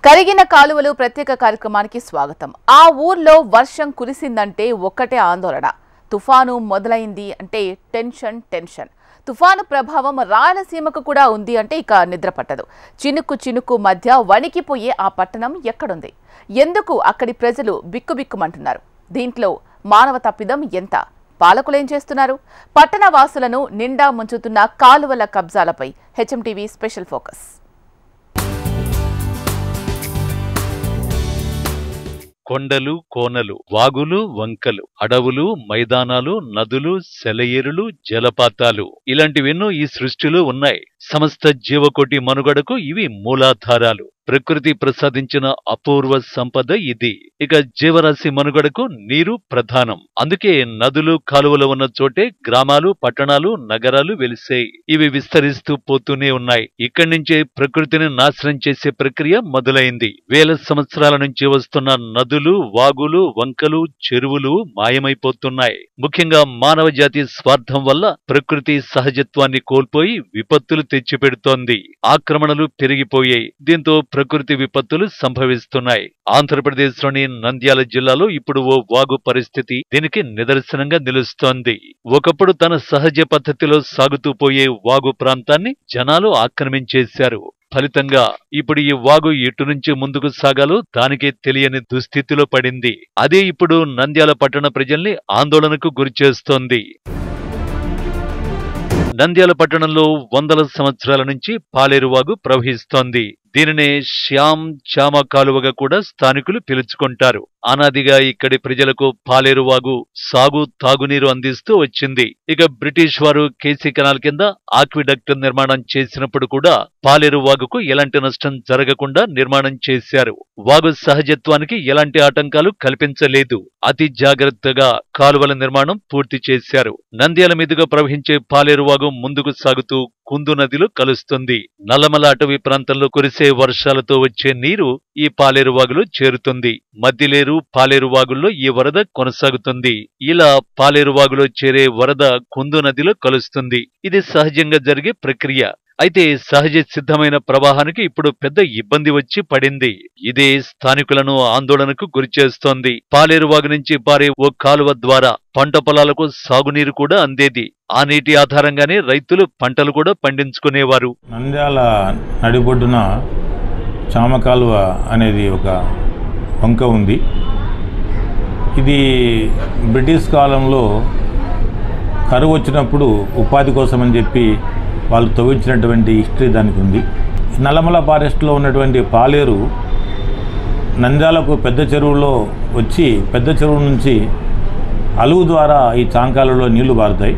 కరిగిన కాలువలు ప్రత్యేక కార్యక్రమానికి స్వాగతం. ఆ ఊర్లో వర్షం కురిసిందంటే ఒక్కటే ఆందోళన. తుఫాను మొదలైంది అంటే టెన్షన్. తుఫాను ప్రభావం రాయలసీమకు కూడా ఉంది అంటే ఇక నిద్ర పట్టదు. చినుకు మధ్య వణికిపోయే ఆ పట్టణం ఎక్కడుంది? ఎందుకు అక్కడి ప్రజలు బిక్కుబిక్కుమంటున్నారు? దీంట్లో మానవ తప్పిదం ఎంత? పాలకులేం చేస్తున్నారు? పట్టణ వాసులను నిండా ముంచుతున్న కాలువల కబ్జాలపై హెచ్ఎంటీవీ స్పెషల్ ఫోకస్. కొండలు, కోనలు, వాగులు, వంకలు, అడవులు, మైదానాలు, నదులు, సెలయేరులు, జలపాతాలు ఇలాంటివెన్నో ఈ సృష్టిలో ఉన్నాయి. సమస్త జీవకోటి మనుగడకు ఇవి మూలాధారాలు. ప్రకృతి ప్రసాదించిన అపూర్వ సంపద ఇది. ఇక జీవరాశి మనుగడకు నీరు ప్రధానం. అందుకే నదులు, కాలువలు ఉన్న చోటే గ్రామాలు, పట్టణాలు, నగరాలు వెలిసాయి. ఇవి విస్తరిస్తూ పోతూనే ఉన్నాయి. ఇక్కడి నుంచే ప్రకృతిని నాశనం చేసే ప్రక్రియ మొదలైంది. వేల సంవత్సరాల నుంచి వస్తున్న నదులు, వాగులు, వంకలు, చెరువులు మాయమైపోతున్నాయి. ముఖ్యంగా మానవ జాతి స్వార్థం వల్ల ప్రకృతి సహజత్వాన్ని కోల్పోయి విపత్తులు తెచ్చిపెడుతోంది. ఆక్రమణలు పెరిగిపోయాయి. దీంతో ప్రకృతి విపత్తులు సంభవిస్తున్నాయి. ఆంధ్రప్రదేశ్లోని నంద్యాల జిల్లాలో ఇప్పుడు ఓ వాగు పరిస్థితి దీనికి నిదర్శనంగా నిలుస్తోంది. ఒకప్పుడు తన సహజ పద్ధతిలో సాగుతూ పోయే వాగు ప్రాంతాన్ని జనాలు ఆక్రమించేశారు. ఫలితంగా ఇప్పుడు ఈ వాగు ఎటు నుంచి ముందుకు సాగాలో దానికే తెలియని దుస్థితిలో పడింది. అదే ఇప్పుడు నంద్యాల పట్టణ ప్రజల్ని ఆందోళనకు గురిచేస్తోంది. నంద్యాల పట్టణంలో వందల సంవత్సరాల నుంచి పాలేరువాగు ప్రవహిస్తోంది. దీనినే శ్యామ కాలువగా కూడా స్థానికులు పిలుచుకుంటారు. అనాదిగా ఇక్కడి ప్రజలకు పాలేరువాగు సాగు, తాగునీరు అందిస్తూ వచ్చింది. ఇక బ్రిటిష్ వారు కేసీ కెనాల్ కింద ఆక్విడక్ట్ నిర్మాణం చేసినప్పుడు కూడా పాలేరువాగుకు ఎలాంటి నష్టం జరగకుండా నిర్మాణం చేశారు. వాగు సహజత్వానికి ఎలాంటి ఆటంకాలు కల్పించలేదు. అతి జాగ్రత్తగా కాలువల నిర్మాణం పూర్తి చేశారు. నంద్యాల మీదుగా ప్రవహించే పాలేరువాగు ముందుకు సాగుతూ కుందు నదిలో కలుస్తుంది. నల్లమల అటవీ ప్రాంతంలో కురిసే వర్షాలతో వచ్చే నీరు ఈ పాలేరువాగులో చేరుతుంది. మద్దిలేరు, పాలేరువాగుల్లో ఈ వరద కొనసాగుతుంది. ఇలా పాలేరువాగులో చేరే వరద కుందు నదిలో కలుస్తుంది. ఇది సహజంగా జరిగే ప్రక్రియ. అయితే సహజ సిద్ధమైన ప్రవాహానికి ఇప్పుడు పెద్ద ఇబ్బంది వచ్చి పడింది. ఇదే స్థానికులను ఆందోళనకు గురిచేస్తోంది. పాలేరువాగు నుంచి పారే ఓ కాలువ ద్వారా పంట పొలాలకు సాగునీరు కూడా అందేది. ఆ నీటి ఆధారంగానే రైతులు పంటలు కూడా పండించుకునేవారు. నంద్యాల నడిబొడ్డున చామ కాలువ అనేది ఒక వంక ఉంది. ఇది బ్రిటిష్ కాలంలో కరువు వచ్చినప్పుడు ఉపాధి కోసం అని చెప్పి వాళ్ళు తవ్వించినటువంటి హిస్టరీ దానికి ఉంది. నల్లమల ఫారెస్ట్లో ఉన్నటువంటి పాలేరు నంద్యాలకు పెద్ద చెరువులో వచ్చి పెద్ద చెరువు నుంచి అలుగు ద్వారా ఈ చాంకాలలో నీళ్లు పారుతాయి.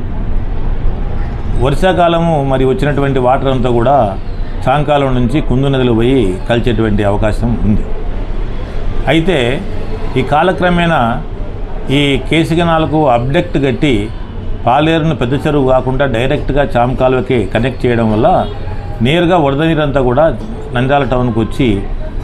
వర్షాకాలము మరి వచ్చినటువంటి వాటర్ అంతా కూడా చాంకాలం నుంచి కుందు నదిలో పోయి కలిసేటువంటి అవకాశం ఉంది. అయితే ఈ కాలక్రమేణా ఈ కేసీ కెనాల్కు అబ్డక్ట్ కట్టి పాలేరును పెద్ద చెరువు కాకుండా డైరెక్ట్గా చామ కాలువకి కనెక్ట్ చేయడం వల్ల నేరుగా వరద నీరంతా కూడా నంద్యాల టౌన్కు వచ్చి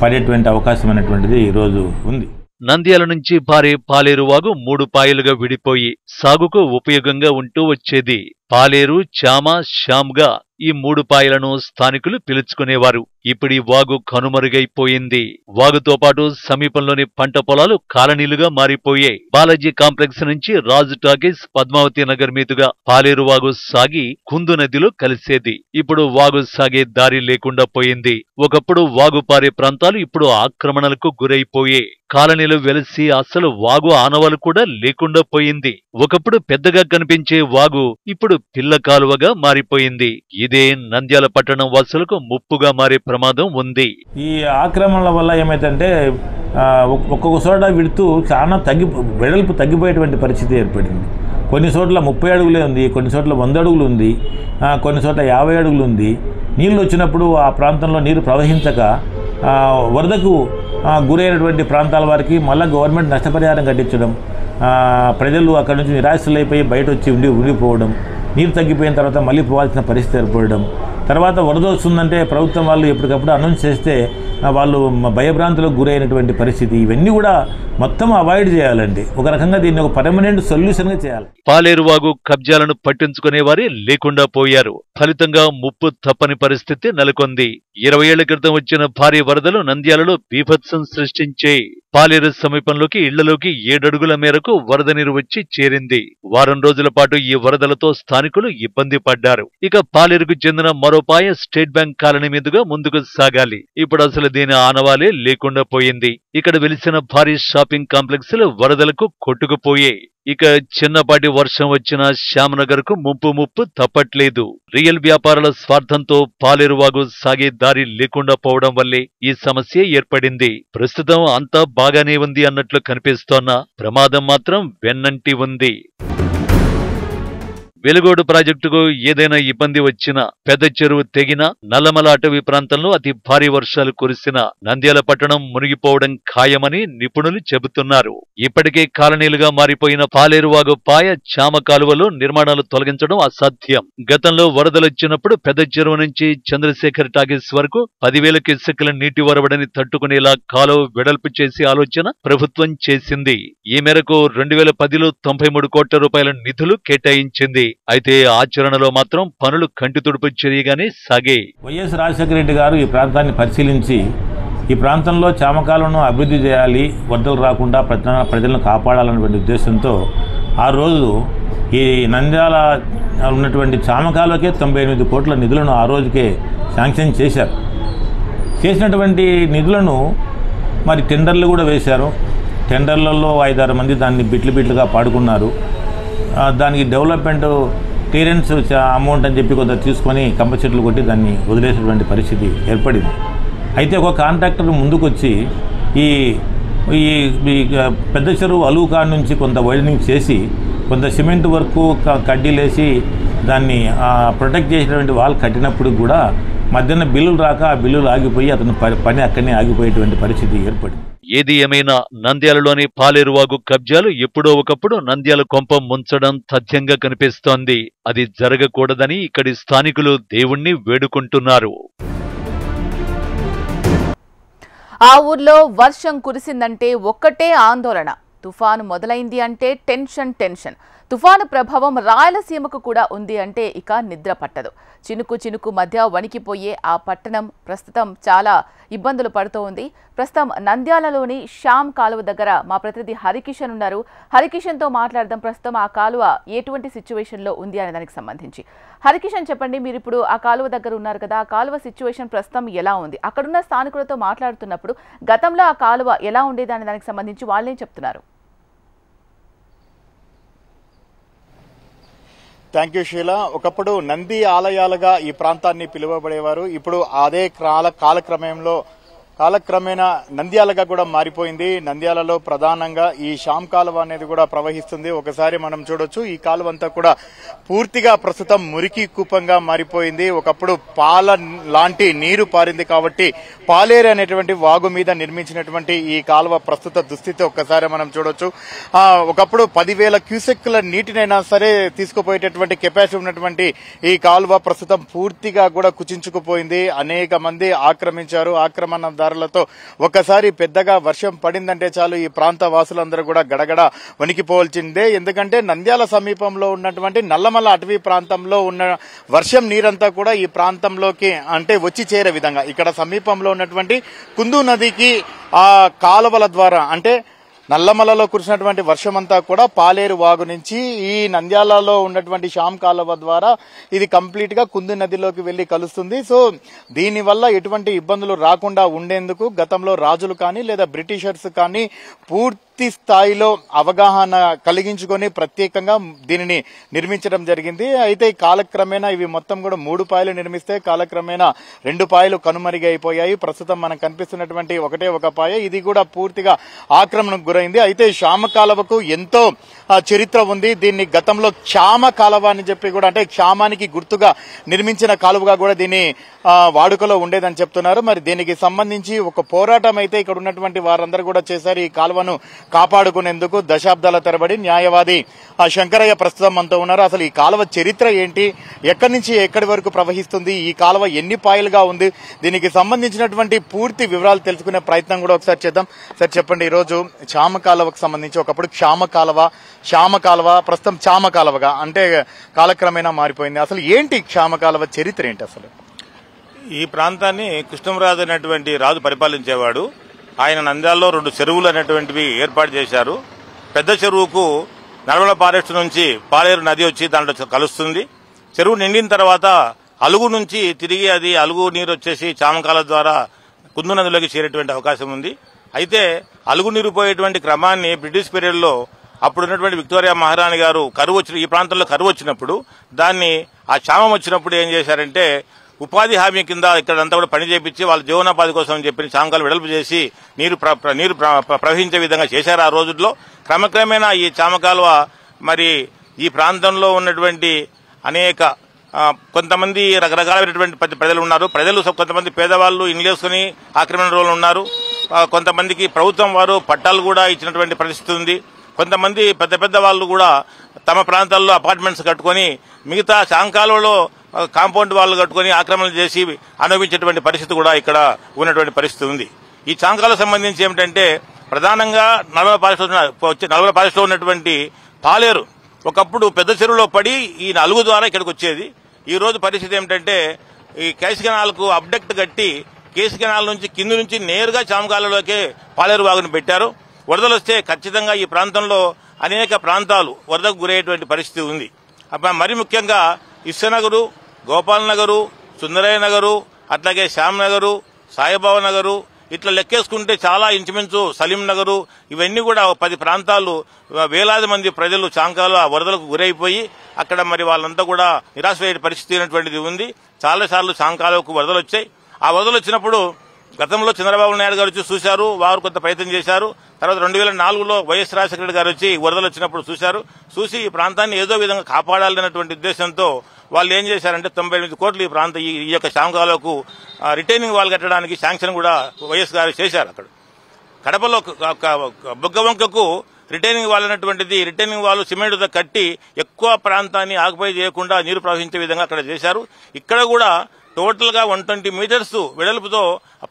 పడేటువంటి అవకాశం అనేటువంటిది ఈరోజు ఉంది. నంద్యాల నుంచి పారే పాలేరువాగు 3 పాయలుగా విడిపోయి సాగుకు ఉపయోగంగా ఉంటూ వచ్చేది. పాలేరు, చామ, శ్యామ్గా ఈ 3 పాయలను స్థానికులు పిలుచుకునేవారు. ఇప్పుడు ఈ వాగు కనుమరుగైపోయింది. వాగుతో పాటు సమీపంలోని పంట పొలాలు కాలనీలుగా మారిపోయాయి. బాలాజీ కాంప్లెక్స్ నుంచి రాజు టాకీస్, పద్మావతి నగర్ మీదుగా పాలేరువాగు సాగి కుందు నదిలో కలిసేది. ఇప్పుడు వాగు సాగే దారి లేకుండా పోయింది. ఒకప్పుడు వాగు పారే ప్రాంతాలు ఇప్పుడు ఆక్రమణలకు గురైపోయాయి. కాలనీలు వెలిసి అసలు వాగు ఆనవాలు కూడా లేకుండా పోయింది. ఒకప్పుడు పెద్దగా కనిపించే వాగు ఇప్పుడు పిల్ల కాలువగా మారిపోయింది. ఇదే నంద్యాల పట్టణం వాసులకు ముప్పుగా మారే ప్రమాదం ఉంది. ఈ ఆక్రమణల వల్ల ఏమైందంటే ఒక్కొక్క చోట విడుతూ చాలా వెడల్పు తగ్గిపోయేటువంటి పరిస్థితి ఏర్పడింది. కొన్ని చోట్ల 30 అడుగులే ఉంది, కొన్ని చోట్ల 100 అడుగులు ఉంది, కొన్ని చోట్ల 50 అడుగులు ఉంది. నీళ్ళు వచ్చినప్పుడు ఆ ప్రాంతంలో నీరు ప్రవహించక వరదకు గురైనటువంటి ప్రాంతాల వారికి మళ్ళీ గవర్నమెంట్ నష్టపరిహారం కట్టించడం, ప్రజలు అక్కడ నుంచి నిరాశలైపోయి బయట వచ్చి ఉండిపోవడం, నీరు తగ్గిపోయిన తర్వాత మళ్ళీ పోవాల్సిన పరిస్థితి ఏర్పడడం, తర్వాత వరద వస్తుందంటే ప్రభుత్వం వాళ్ళు ఎప్పటికప్పుడు అనౌన్స్ చేస్తే వాళ్ళు భయభ్రాంతులకు గురైనటువంటి పరిస్థితి, ఇవన్నీ కూడా మొత్తం అవాయిడ్ చేయాలండి. ఒక రకంగా దీన్ని ఒక పర్మనెంట్ సొల్యూషన్గా చేయాలి. పాలేరువాగు కబ్జాలను పట్టించుకునే వారే లేకుండా పోయారు. ఫలితంగా ముప్పు తప్పని పరిస్థితి నెలకొంది. 20 ఏళ్ల క్రితం వచ్చిన భారీ వరదలు నంద్యాలలో బీభత్సం సృష్టించే పాలేరు సమీపంలోకి ఇళ్లలోకి 7 అడుగుల మేరకు వరద నీరు వచ్చి చేరింది. వారం రోజుల పాటు ఈ వరదలతో స్థానికులు ఇబ్బంది పడ్డారు. ఇక పాలేరుకు చెందిన మరోపాయ స్టేట్ బ్యాంక్ కాలనీ మీదుగా ముందుకు సాగాలి. ఇప్పుడు అసలు దీని ఆనవాలే లేకుండా పోయింది. ఇక్కడ వెలిసిన భారీ షాపింగ్ కాంప్లెక్స్లు వరదలకు కొట్టుకుపోయాయి. ఇక చిన్నపాటి వర్షం వచ్చినా శ్యామనగర్ కు ముప్పు తప్పట్లేదు. రియల్ వ్యాపారుల స్వార్థంతో పాలేరువాగు సాగే దారి లేకుండా పోవడం వల్లే ఈ సమస్య ఏర్పడింది. ప్రస్తుతం అంతా బాగానే ఉంది అన్నట్లు కనిపిస్తోన్న ప్రమాదం మాత్రం వెన్నంటి ఉంది. వెలుగోడు ప్రాజెక్టుకు ఏదైనా ఇబ్బంది వచ్చినా, పెద్ద చెరువు తెగినా, నల్లమల అటవీ ప్రాంతంలో అతి భారీ వర్షాలు కురిసినా నంద్యాల పట్టణం మునిగిపోవడం ఖాయమని నిపుణులు చెబుతున్నారు. ఇప్పటికే కాలనీలుగా మారిపోయిన పాలేరువాగు పాయ చామ కాలువలో నిర్మాణాలు తొలగించడం అసాధ్యం. గతంలో వరదలొచ్చినప్పుడు పెద్ద చెరువు నుంచి చంద్రశేఖర్ టాకీస్ వరకు 10,000 క్యూసెక్కుల నీటి వరవడని తట్టుకునేలా కాలువ వెడల్పు చేసి ఆలోచన ప్రభుత్వం చేసింది. ఈ మేరకు 2010లో 93 కోట్ల రూపాయల నిధులు కేటాయించింది. అయితే ఆచరణలో మాత్రం పనులు కంటితుడుపు చర్యగానే సాగే. వైఎస్ రాజశేఖర రెడ్డి గారు ఈ ప్రాంతాన్ని పరిశీలించి ఈ ప్రాంతంలో చామకాలను అభివృద్ధి చేయాలి, వరదలు రాకుండా ప్రజలను కాపాడాలన్నటువంటి ఉద్దేశంతో ఆ రోజు ఈ నంద్యాల ఉన్నటువంటి చామకాలకే 98 కోట్ల నిధులను ఆ రోజుకే శాంక్షన్ చేశారు. చేసినటువంటి నిధులను మరి టెండర్లు కూడా వేశారు. టెండర్లలో 5-6 మంది దాన్ని బిట్లుగా పాడుకున్నారు. దానికి డెవలప్మెంట్ క్లియరెన్స్ అమౌంట్ అని చెప్పి కొంత తీసుకొని కంప చెట్లు కొట్టి దాన్ని వదిలేసేటువంటి పరిస్థితి ఏర్పడింది. అయితే ఒక కాంట్రాక్టర్ ముందుకొచ్చి ఈ పెద్ద చెరువు అలువుకా నుంచి కొంత వైడనింగ్ చేసి కొంత సిమెంట్ వర్క్ కడ్డీలేసి దాన్ని ప్రొటెక్ట్ చేసినటువంటి వాల్ కట్టినప్పుడు కూడా మధ్యాహ్నం బిల్లులు రాక ఆ బిల్లులు ఆగిపోయి అతను పని అక్కడనే ఆగిపోయేటువంటి పరిస్థితి ఏర్పడింది. ఏది ఏమైనా నంద్యాలలోని పాలేరువాగు కబ్జాలు ఎప్పుడో ఒకప్పుడు నంద్యాల కొంప ముంచడం తథ్యంగా కనిపిస్తోంది. అది జరగకూడదని ఇక్కడి స్థానికులు దేవుణ్ణి వేడుకుంటున్నారు. ఆ ఊర్లో వర్షం కురిసిందంటే ఒక్కటే ఆందోళన. తుఫాను మొదలైంది అంటే టెన్షన్. తుఫాను ప్రభావం రాయలసీమకు కూడా ఉంది అంటే ఇక నిద్ర పట్టదు. చినుకు మధ్య వణికిపోయే ఆ పట్టణం ప్రస్తుతం చాలా ఇబ్బందులు పడుతూ ఉంది. ప్రస్తుతం నంద్యాలలోని శ్యామ్ కాలువ దగ్గర మా ప్రతినిధి హరికిషన్ ఉన్నారు. హరికిషన్తో మాట్లాడదాం. ప్రస్తుతం ఆ కాలువ ఎటువంటి సిచ్యువేషన్లో ఉంది అనే దానికి సంబంధించి. హరికిషన్ చెప్పండి, మీరు ఇప్పుడు ఆ కాలువ దగ్గర ఉన్నారు కదా, ఆ కాలువ సిచ్యువేషన్ ప్రస్తుతం ఎలా ఉంది? అక్కడున్న స్థానికులతో మాట్లాడుతున్నప్పుడు గతంలో ఆ కాలువ ఎలా ఉండేది అనే దానికి సంబంధించి వాళ్ళేం చెప్తున్నారు? Thank you Sheela. ఒకప్పుడు నంది ఆలయాలుగా ఈ ప్రాంతాన్ని పిలువబడేవారు. ఇప్పుడు అదే కాలక్రమేణా నంద్యాలగా కూడా మారిపోయింది. నంద్యాలలో ప్రధానంగా ఈ శ్యామ్ కాలువ అనేది కూడా ప్రవహిస్తుంది. ఒకసారి మనం చూడొచ్చు, ఈ కాలువ అంతా కూడా పూర్తిగా ప్రస్తుతం మురికి కూపంగా మారిపోయింది. ఒకప్పుడు పాల లాంటి నీరు పారింది కాబట్టి పాలేరు అనేటువంటి వాగు మీద నిర్మించినటువంటి ఈ కాలువ ప్రస్తుత దుస్థితి ఒక్కసారి మనం చూడొచ్చు. ఒకప్పుడు 10,000 క్యూసెక్కుల నీటినైనా సరే తీసుకుపోయేటటువంటి కెపాసిటీ ఉన్నటువంటి ఈ కాలువ ప్రస్తుతం పూర్తిగా కూడా కుచించుకుపోయింది. అనేక మంది ఆక్రమించారు. ఆక్రమణదారులతో ఒక్కసారి పెద్దగా వర్షం పడిందంటే చాలు ఈ ప్రాంత వాసులందరూ కూడా గడగడ వణికిపోవాల్సిందే. ఎందుకంటే నంద్యాల సమీపంలో ఉన్నటువంటి నల్లమల అటవీ ప్రాంతంలో ఉన్న వర్షం నీరంతా కూడా ఈ ప్రాంతంలోకి అంటే వచ్చి చేరే విధంగా ఇక్కడ సమీపంలో ఉన్నటువంటి కుందు నదికి ఆ కాలువల ద్వారా అంటే నల్లమలలో కురిసినటువంటి వర్షమంతా కూడా పాలేరు వాగు నుంచి ఈ నంద్యాలలో ఉన్నటువంటి శ్యామ్ కాలువ ద్వారా ఇది కంప్లీట్ గా కుందు నదిలోకి వెళ్లి కలుస్తుంది. సో దీనివల్ల ఎటువంటి ఇబ్బందులు రాకుండా ఉండేందుకు గతంలో రాజులు కానీ లేదా బ్రిటిషర్స్ కానీ పూర్తి స్థాయిలో అవగాహన కలిగించుకొని ప్రత్యేకంగా దీనిని నిర్మించడం జరిగింది. అయితే కాలక్రమేణా ఇవి మొత్తం కూడా 3 పాయలు నిర్మిస్తే కాలక్రమేణా 2 పాయలు కనుమరుగైపోయాయి. ప్రస్తుతం మనకు కనిపిస్తున్నటువంటి ఒకటే ఒక పాయ, ఇది కూడా పూర్తిగా ఆక్రమణకు గురైంది. అయితే శ్యామ కాలువకు ఎంతో చరిత్ర ఉంది. దీన్ని గతంలో క్షామ కాలువ అని చెప్పి కూడా అంటే క్షామానికి గుర్తుగా నిర్మించిన కాలువగా కూడా దీన్ని వాడుకలో ఉండేదని చెప్తున్నారు. మరి దీనికి సంబంధించి ఒక పోరాటం అయితే ఇక్కడ ఉన్నటువంటి వారందరూ కూడా చేశారు. ఈ కాలువను కాపాడుకునేందుకు దశాబ్దాల తరబడి న్యాయవాది శంకరయ్య ప్రస్తుతం మనతో ఉన్నారు. అసలు ఈ కాలువ చరిత్ర ఏంటి, ఎక్కడి నుంచి ఎక్కడి వరకు ప్రవహిస్తుంది, ఈ కాలువ ఎన్ని పాయలుగా ఉంది, దీనికి సంబంధించినటువంటి పూర్తి వివరాలు తెలుసుకునే ప్రయత్నం కూడా ఒకసారి చేద్దాం. సార్ చెప్పండి, ఈరోజు చామ కాలువకు సంబంధించి ఒకప్పుడు శ్యామ కాలువ ప్రస్తుతం చామ కాలువగా అంటే కాలక్రమేణా మారిపోయింది. అసలు ఏంటి శ్యామ కాలువ చరిత్ర ఏంటి? అసలు ఈ ప్రాంతాన్ని కృష్ణంరాజు అనేటువంటి రాజు పరిపాలించేవాడు. ఆయన నంద్యాలలో 2 చెరువులు అనేటువంటివి ఏర్పాటు చేశారు. పెద్ద చెరువుకు నల్గొండ ఫారెస్ట్ నుంచి పాలేరు నది వచ్చి దాంట్లో కలుస్తుంది. చెరువు నిండిన తర్వాత అలుగు నుంచి తిరిగి అది అలుగు నీరు వచ్చేసి చామకాల ద్వారా కుందు నదిలోకి చేరేటువంటి అవకాశం ఉంది. అయితే అలుగు నీరు పోయేటువంటి క్రమాన్ని బ్రిటిష్ పీరియడ్లో అప్పుడున్నటువంటి విక్టోరియా మహారాణి గారు ఈ ప్రాంతంలో కరువు వచ్చినప్పుడు దాన్ని ఆ క్షామం వచ్చినప్పుడు ఏం చేశారంటే ఉపాధి హామీ కింద ఇక్కడంతా కూడా పని చేపించి వాళ్ళ జీవనోపాధి కోసం చెప్పి చామకాలు వెడల్పు చేసి నీరు ప్రవహించే విధంగా చేశారు ఆ రోజుల్లో. క్రమక్రమేణా ఈ చామకాలువ మరి ఈ ప్రాంతంలో ఉన్నటువంటి అనేక కొంతమంది రకరకాలైనటువంటి ప్రజలు ఉన్నారు. కొంతమంది పేదవాళ్ళు ఇండ్లేసుకుని ఆక్రమణ రోజులు ఉన్నారు. కొంతమందికి ప్రభుత్వం వారు పట్టాలు కూడా ఇచ్చినటువంటి పరిస్థితి ఉంది. కొంతమంది పెద్ద పెద్ద వాళ్ళు కూడా తమ ప్రాంతాల్లో అపార్ట్మెంట్స్ కట్టుకుని మిగతా చామకాలువలో కాంపౌండ్ వాళ్ళు కట్టుకుని ఆక్రమణలు చేసి అనుభవించేటువంటి పరిస్థితి కూడా ఇక్కడ ఉన్నటువంటి పరిస్థితి ఉంది. ఈ చామకాలకు సంబంధించి ఏమిటంటే ప్రధానంగా నల్గొండ ఫారెస్ట్లో ఉన్నటువంటి పాలేరు ఒకప్పుడు పెద్ద చెరువులో పడి ఈ అలుగు ద్వారా ఇక్కడికి వచ్చేది. ఈ రోజు పరిస్థితి ఏమిటంటే ఈ కేసు కెనాల్కు అబ్డక్ట్ కట్టి కేసు కెనాల్ నుంచి కింది నుంచి నేరుగా చామకాలలోకే పాలేరు వాగును పెట్టారు. వరదలు వస్తే ఖచ్చితంగా ఈ ప్రాంతంలో అనేక ప్రాంతాలు వరదకు గురయ్యేటువంటి పరిస్థితి ఉంది. మరి ముఖ్యంగా ఇస్సనగరు, గోపాల్ నగరు, సుందరయ్య నగరు, అట్లాగే శ్యామ్ నగరు, సాయిబాబా నగరు ఇట్లా లెక్కేసుకుంటే చాలా ఇంచుమించు సలీం నగరు ఇవన్నీ కూడా 10 ప్రాంతాలు వేలాది మంది ప్రజలు చామకాలు ఆ వరదలకు గురైపోయి అక్కడ మరి వాళ్ళంతా కూడా నిరాశ్రయ పరిస్థితి అయినటువంటిది ఉంది. చాలాసార్లు చామకాలకు వరదలు వచ్చాయి. ఆ వరదలు వచ్చినప్పుడు గతంలో చంద్రబాబు నాయుడు గారు వచ్చి చూశారు, వారు కొంత ప్రయత్నం చేశారు. తర్వాత 2004లో వైఎస్ రాజశేఖర గారు వచ్చి వరదలు వచ్చినప్పుడు చూసి ఈ ప్రాంతాన్ని ఏదో విధంగా కాపాడాలనేటువంటి ఉద్దేశంతో వాళ్ళు ఏం చేశారంటే 98 కోట్లు ఈ యొక్క చామకాలకు రిటైనింగ్ వాల్ కట్టడానికి శాంక్షన్ కూడా వైఎస్ గారు చేశారు. అక్కడ కడపలో బుగ్గవంకకు రిటైనింగ్ వాల్ అనేటువంటిది రిటైనింగ్ వాల్ సిమెంట్తో కట్టి ఎక్కువ ప్రాంతాన్ని ఆక్యుపై చేయకుండా నీరు ప్రవహించే విధంగా అక్కడ చేశారు. ఇక్కడ కూడా టోటల్ గా 120 మీటర్స్ వెడల్పుతో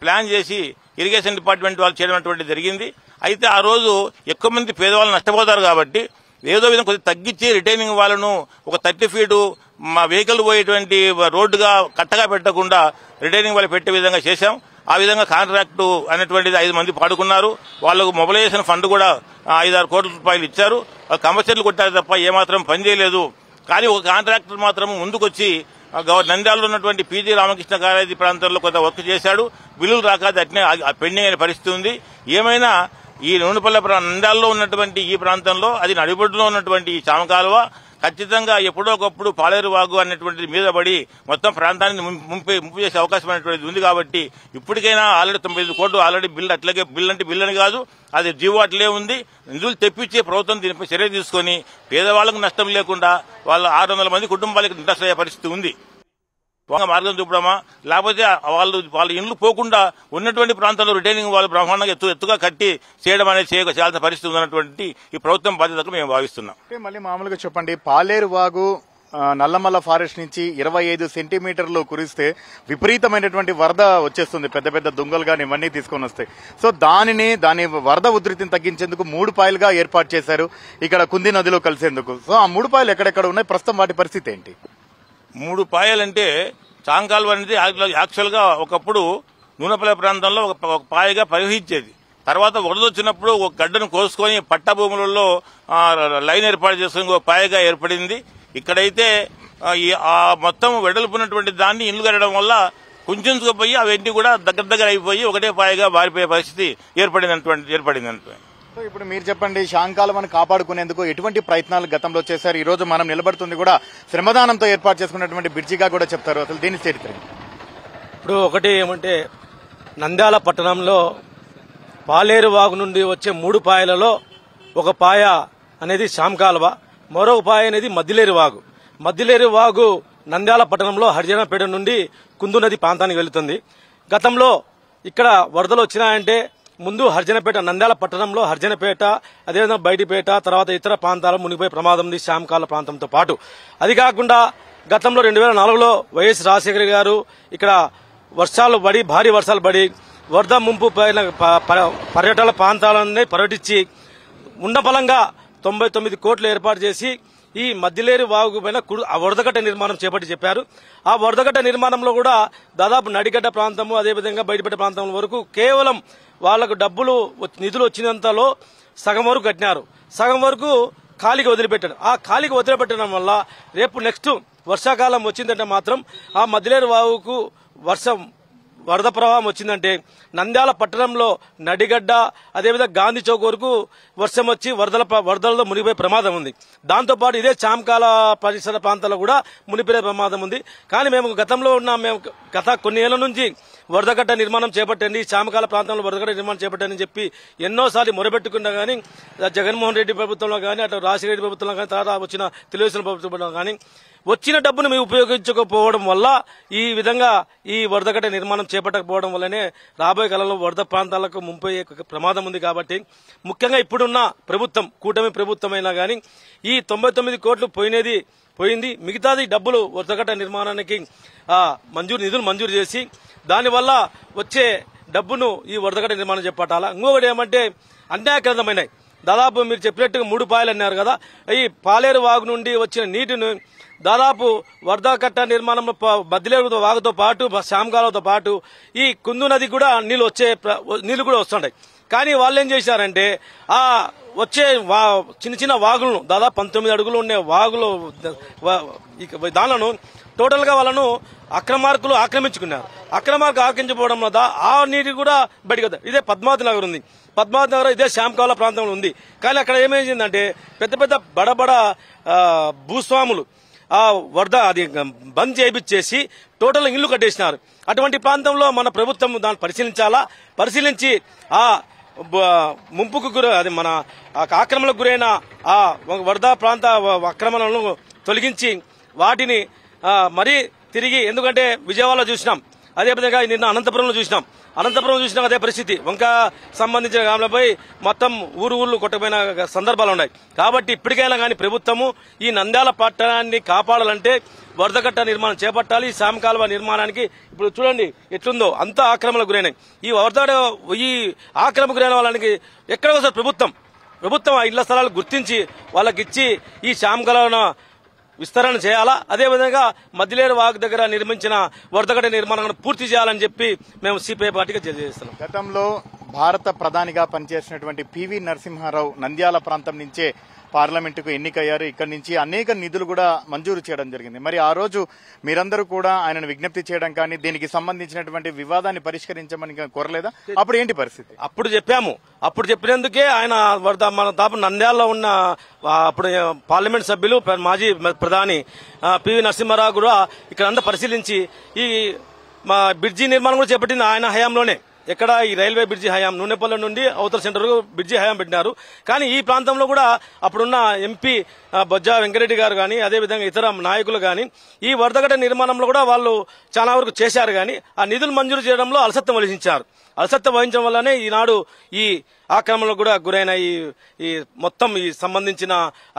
ప్లాన్ చేసి ఇరిగేషన్ డిపార్ట్మెంట్ వాళ్ళు చేయడం జరిగింది. అయితే ఆ రోజు ఎక్కువ మంది పేదవాళ్ళు నష్టపోతారు కాబట్టి ఏదో విధంగా కొద్దిగా తగ్గించి రిటైనింగ్ వాళ్ళను ఒక 30 ఫీటు మా వెహికల్ పోయేటువంటి రోడ్డుగా కట్టగా పెట్టకుండా రిటైనింగ్ వాళ్ళు పెట్టే విధంగా చేశాం. ఆ విధంగా కాంట్రాక్టు అనేటువంటిది 5 మంది పాడుకున్నారు. వాళ్ళకు మొబిలైజేషన్ ఫండ్ కూడా 5-6 కోట్ల రూపాయలు ఇచ్చారు. కమర్షియల్ కొట్టారు తప్ప ఏమాత్రం పని చేయలేదు. కానీ ఒక కాంట్రాక్టర్ మాత్రం ముందుకొచ్చి నంద్యాలలో ఉన్నటువంటి పీజీ రామకృష్ణ కాలేజీ ప్రాంతంలో కొంత వర్క్ చేశాడు. బిల్లులు రాక అట్నే పెండింగ్ అయిన పరిస్థితి ఉంది. ఏమైనా ఈ నూనెపల్లె నంద్యాలలో ఉన్నటువంటి ఈ ప్రాంతంలో అది నడిబొడ్డులో ఉన్నటువంటి ఈ చామకాలువ ఖచ్చితంగా ఎప్పుడో ఒకప్పుడు పాలేరు వాగు అనేటువంటిది మీద పడి మొత్తం ప్రాంతాన్ని ముంపు చేసే అవకాశం అనేటువంటిది ఉంది. కాబట్టి ఇప్పటికైనా ఆల్రెడీ 95 కోట్లు ఆల్రెడీ బిల్లు అట్లాగే బిల్లు అంటే బిల్లు అని కాదు, అది జీవో అట్లే ఉంది. నిధులు తెప్పించే ప్రభుత్వం దీనిపై చర్య తీసుకుని పేదవాళ్లకు నష్టం లేకుండా వాళ్ళ 600 మంది కుటుంబాలకు ఇంట్రెస్ట్ అయ్యే పరిస్థితి ఉంది. మార్గం చూపడమా లేకపోతే వాళ్ళ ఇండ్లు పోకుండా ఉన్నటువంటి ప్రాంతంలో రిటైనింగ్ వాళ్ళు బ్రహ్మాండంగా ఎత్తుగా కట్టి చేయడం అనేది చేయాల్సిన పరిస్థితి ఉన్నటువంటి ఈ ప్రభుత్వం బాధ్యతకు మేము భావిస్తున్నాం. మళ్ళీ మామూలుగా చెప్పండి, పాలేరు వాగు నల్లమల్ల ఫారెస్ట్ నుంచి 25 సెంటీమీటర్లు కురిస్తే విపరీతమైనటువంటి వరద వచ్చేస్తుంది. పెద్ద పెద్ద దుంగలు కానీ ఇవన్నీ తీసుకొని వస్తాయి. సో దాని వరద ఉధృతిని తగ్గించేందుకు 3 పాయలుగా ఏర్పాటు చేశారు ఇక్కడ కుంది నదిలో కలిసేందుకు. సో ఆ 3 పాయలు ఎక్కడెక్కడ ఉన్నాయి, ప్రస్తుతం వాటి పరిస్థితి ఏంటి? 3 పాయలంటే చామకాలువ అనేది యాక్చువల్ గా ఒకప్పుడు నూనెపల్లె ప్రాంతంలో ఒక పాయగా ప్రవహించేది. తర్వాత వరద వచ్చినప్పుడు ఒక గడ్డను కోసుకొని పట్ట భూములలో లైన్ ఏర్పాటు చేసుకుని ఒక పాయగా ఏర్పడింది. ఇక్కడైతే మొత్తం వెడల్పున్నటువంటి దాన్ని ఇల్లు కట్టడం వల్ల కుంచుకుపోయి అవన్నీ కూడా దగ్గర అయిపోయి ఒకటే పాయగా మారిపోయే పరిస్థితి ఏర్పడింది. సో ఇప్పుడు మీరు చెప్పండి, చామకాలువను కాపాడుకునేందుకు ఎటువంటి ప్రయత్నాలు గతంలో చేశారు? ఈ రోజు మనం నిలబడుతుంది కూడా శ్రమదానంతో ఏర్పాటు చేసుకున్నటువంటి బ్రిడ్జిగా కూడా చెప్తారు. అసలు దీని చరిత్ర ఇప్పుడు ఒకటి ఏమంటే నంద్యాల పట్టణంలో పాలేరు వాగు నుండి వచ్చే 3 పాయలలో ఒక పాయ అనేది చామకాలువ, మరొక పాయ అనేది మద్దిలేరు వాగు నంద్యాల పట్టణంలో హరిజనపేట నుండి కుందు నది ప్రాంతానికి వెళుతుంది. గతంలో ఇక్కడ వరదలు వచ్చినాయంటే ముందు హర్జనపేట నంద్యాల పట్టణంలో హర్జనపేట అదేవిధంగా బయటిపేట తర్వాత ఇతర ప్రాంతాలు మునిగిపోయే ప్రమాదం ఉంది శ్యామకాల ప్రాంతంతో పాటు. అది కాకుండా గతంలో 2004లో వైఎస్ రాజశేఖర గారు ఇక్కడ వర్షాలు పడి భారీ వర్షాలు పడి వరద ముంపు పైన పర్యటన ప్రాంతాలన్నీ పర్యటించి ఉండబలంగా 99 కోట్లు ఏర్పాటు చేసి ఈ మద్దిలేరు వాగు పైన వరదగట్ట నిర్మాణం చేపట్టి చెప్పారు. ఆ వరదగట్ట నిర్మాణంలో కూడా దాదాపు నడిగడ్డ ప్రాంతము అదేవిధంగా బయటపేట ప్రాంతం వరకు కేవలం వాళ్లకు నిధులు వచ్చినంతలో సగం వరకు కట్టినారు, సగం వరకు ఖాళీకి వదిలిపెట్టారు. ఆ ఖాళీకి వదిలిపెట్టడం వల్ల రేపు నెక్స్ట్ వర్షాకాలం వచ్చిందంటే మాత్రం ఆ మద్దిలేరు వాగుకు వరద ప్రవాహం వచ్చిందంటే నంద్యాల పట్టణంలో నడిగడ్డ అదేవిధంగా గాంధీ చౌక్ వరకు వర్షం వచ్చి వరదలతో మునిగిపోయే ప్రమాదం ఉంది. దాంతోపాటు ఇదే చామకాల పరిసర ప్రాంతాల్లో కూడా మునిగిపోయే ప్రమాదం ఉంది. కానీ మేము గత కొన్ని ఏళ్ల నుంచి వరదగట్ట నిర్మాణం చేపట్టండి, చామకాల ప్రాంతంలో వరదగట్ట నిర్మాణం చేపట్టండి అని చెప్పి ఎన్నోసార్లు మొరబెట్టుకున్నా కానీ జగన్మోహన్ రెడ్డి ప్రభుత్వంలో కానీ అటు రాజశేఖర రెడ్డి ప్రభుత్వంలో కానీ తర్వాత వచ్చిన తెలుగుదేశం ప్రభుత్వంలో కానీ వచ్చిన డబ్బును మేము ఉపయోగించకపోవడం వల్ల ఈ విధంగా ఈ వరదగట్ట నిర్మాణం చేపట్టకపోవడం వల్లనే రాబోయే కాలంలో వరద ప్రాంతాలకు ముంపే ప్రమాదం ఉంది. కాబట్టి ముఖ్యంగా ఇప్పుడున్న ప్రభుత్వం కూటమి ప్రభుత్వమైనా కానీ ఈ 99 కోట్లు పోయింది, మిగతాది డబ్బులు వరదగట్ట నిర్మాణానికి నిధులు మంజూరు చేసి దానివల్ల వచ్చే డబ్బును ఈ వరదగట్ట నిర్మాణం చేపట్టాలా. ఇంకొకటి ఏమంటే అన్యాయకరమైనవి దాదాపు మీరు చెప్పినట్టుగా 3 పాయలు అన్నారు కదా, ఈ పాలేరు వాగు నుండి వచ్చిన నీటిని దాదాపు వరదగట్ట నిర్మాణంలో మద్దిలేరు వాగుతో పాటు శ్యామకాలతో పాటు ఈ కుందు నది కూడా నీళ్లు కూడా వస్తుంటాయి. కానీ వాళ్ళు ఏం చేశారంటే ఆ వచ్చే చిన్న చిన్న వాగులను దాదాపు 19 అడుగులు ఉండే వాగులు దానిలను టోటల్ గా వాళ్ళను అక్రమార్కులు ఆక్రమించుకున్నారు. ఆక్రమించుకోవడం వల్ల ఆ నీటి కూడా బయటకు ఇదే పద్మావతి నగర్ ఉంది, పద్మావతి నగర్ ఇదే శ్యామకాల ప్రాంతంలో ఉంది. కానీ అక్కడ ఏమైందంటే పెద్ద పెద్ద బడబడ భూస్వాములు ఆ వరద అది బంద్ చేయించేసి టోటల్ ఇళ్లు కట్టేసినారు. అటువంటి ప్రాంతంలో మన ప్రభుత్వం దాన్ని పరిశీలించి ఆ ముంపుకు అది మన ఆక్రమణకు గురైన ఆ వరద ప్రాంత ఆక్రమణలను తొలగించి వాటిని మరీ తిరిగి, ఎందుకంటే విజయవాడలో చూసినాం, అదేవిధంగా నిన్న అనంతపురంలో చూసినాం అదే పరిస్థితి. వంక సంబంధించిన గ్రామాలపై మొత్తం ఊర్లు కొట్టపోయిన సందర్భాలు ఉన్నాయి. కాబట్టి ఇప్పటికైనా కానీ ప్రభుత్వము ఈ నంద్యాల పట్టణాన్ని కాపాడాలంటే వరదగట్ట నిర్మాణం చేపట్టాలి. శ్యామకాలువ నిర్మాణానికి ఇప్పుడు చూడండి ఎట్లుందో అంతా ఆక్రమణకు గురైనాయి. ఈ ఆక్రమణకు గురైన వాళ్ళకి ఎక్కడోసారి ప్రభుత్వం ఆ ఇళ్ల స్థలాలు గుర్తించి వాళ్ళకి ఇచ్చి ఈ శ్యామకాలువను విస్తరణ చేయాలా. అదేవిధంగా మద్దిలేరు వాగు దగ్గర నిర్మించిన వరదగట్ట నిర్మాణాలను పూర్తి చేయాలని చెప్పి మేము సిపిఐ పార్టీగా తెలియజేస్తున్నాం. గతంలో భారత ప్రధానిగా పనిచేసినటువంటి పివి నరసింహారావు నంద్యాల ప్రాంతం నుంచే పార్లమెంటుకు ఎన్నికయ్యారు. ఇక్కడి నుంచి అనేక నిధులు కూడా మంజూరు చేయడం జరిగింది. మరి ఆ రోజు మీరందరూ కూడా ఆయనను విజ్ఞప్తి చేయడం కానీ దీనికి సంబంధించినటువంటి వివాదాన్ని పరిష్కరించమని కోరలేదా? అప్పుడు ఏంటి పరిస్థితి? అప్పుడు చెప్పినందుకే ఆయన మన దాపు నంద్యాలలో ఉన్న అప్పుడు పార్లమెంట్ సభ్యులు మాజీ ప్రధాని పివి నరసింహారావు కూడా ఇక్కడ అంతా పరిశీలించి ఈ మా బ్రిడ్జి నిర్మాణం కూడా చేపట్టింది ఆయన హయాంలోనే. ఎక్కడ ఈ రైల్వే బ్రిడ్జి హయాం నూనెపల్లి నుండి అవతల సెంటర్ బ్రిడ్జి హయాం పెట్టినారు. కానీ ఈ ప్రాంతంలో కూడా అప్పుడున్న ఎంపీ బొజ్జా వెంకరెడ్డి గారు కానీ అదేవిధంగా ఇతర నాయకులు కానీ ఈ వరదగట్ట నిర్మాణంలో కూడా వాళ్ళు చాలా వరకు చేశారు. కానీ ఆ నిధులు మంజూరు చేయడంలో అలసత్వం వహించడం వల్లనే ఈనాడు ఈ ఆక్రమణకు కూడా గురైన ఈ మొత్తం ఈ సంబంధించిన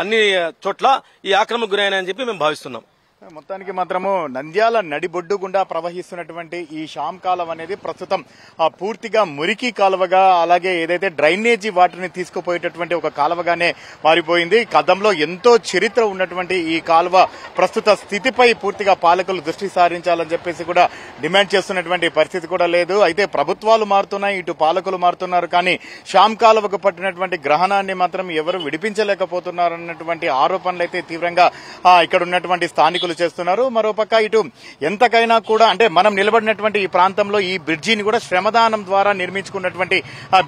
అన్ని చోట్ల ఈ ఆక్రమణకు గురైనాయని చెప్పి మేము భావిస్తున్నాం. మొత్తానికి మాత్రము నంద్యాల నడిబొడ్డు గుండా ప్రవహిస్తున్నటువంటి ఈ శ్యామ్ కాలువ అనేది ప్రస్తుతం పూర్తిగా మురికి కాలువగా, అలాగే ఏదైతే డ్రైనేజీ వాటర్ని తీసుకుపోయేటటువంటి ఒక కాలువగానే మారిపోయింది. గతంలో ఎంతో చరిత్ర ఉన్నటువంటి ఈ కాలువ ప్రస్తుత స్థితిపై పూర్తిగా పాలకులు దృష్టి సారించాలని చెప్పేసి కూడా డిమాండ్ చేస్తున్నటువంటి పరిస్థితి కూడా లేదు. అయితే ప్రభుత్వాలు మారుతున్నాయి, ఇటు పాలకులు మారుతున్నారు, కానీ శ్యామ్ కాలువకు పట్టినటువంటి గ్రహణాన్ని మాత్రం ఎవరు విడిపించలేకపోతున్నారన్నటువంటి ఆరోపణలు అయితే తీవ్రంగా ఇక్కడ ఉన్నటువంటి స్థానికులు చేస్తున్నారు. మరోపక్క ఇటు ఎంతకైనా కూడా అంటే మనం నిలబడినటువంటి ఈ ప్రాంతంలో ఈ బ్రిడ్జిని కూడా శ్రమదానం ద్వారా నిర్మించుకున్నటువంటి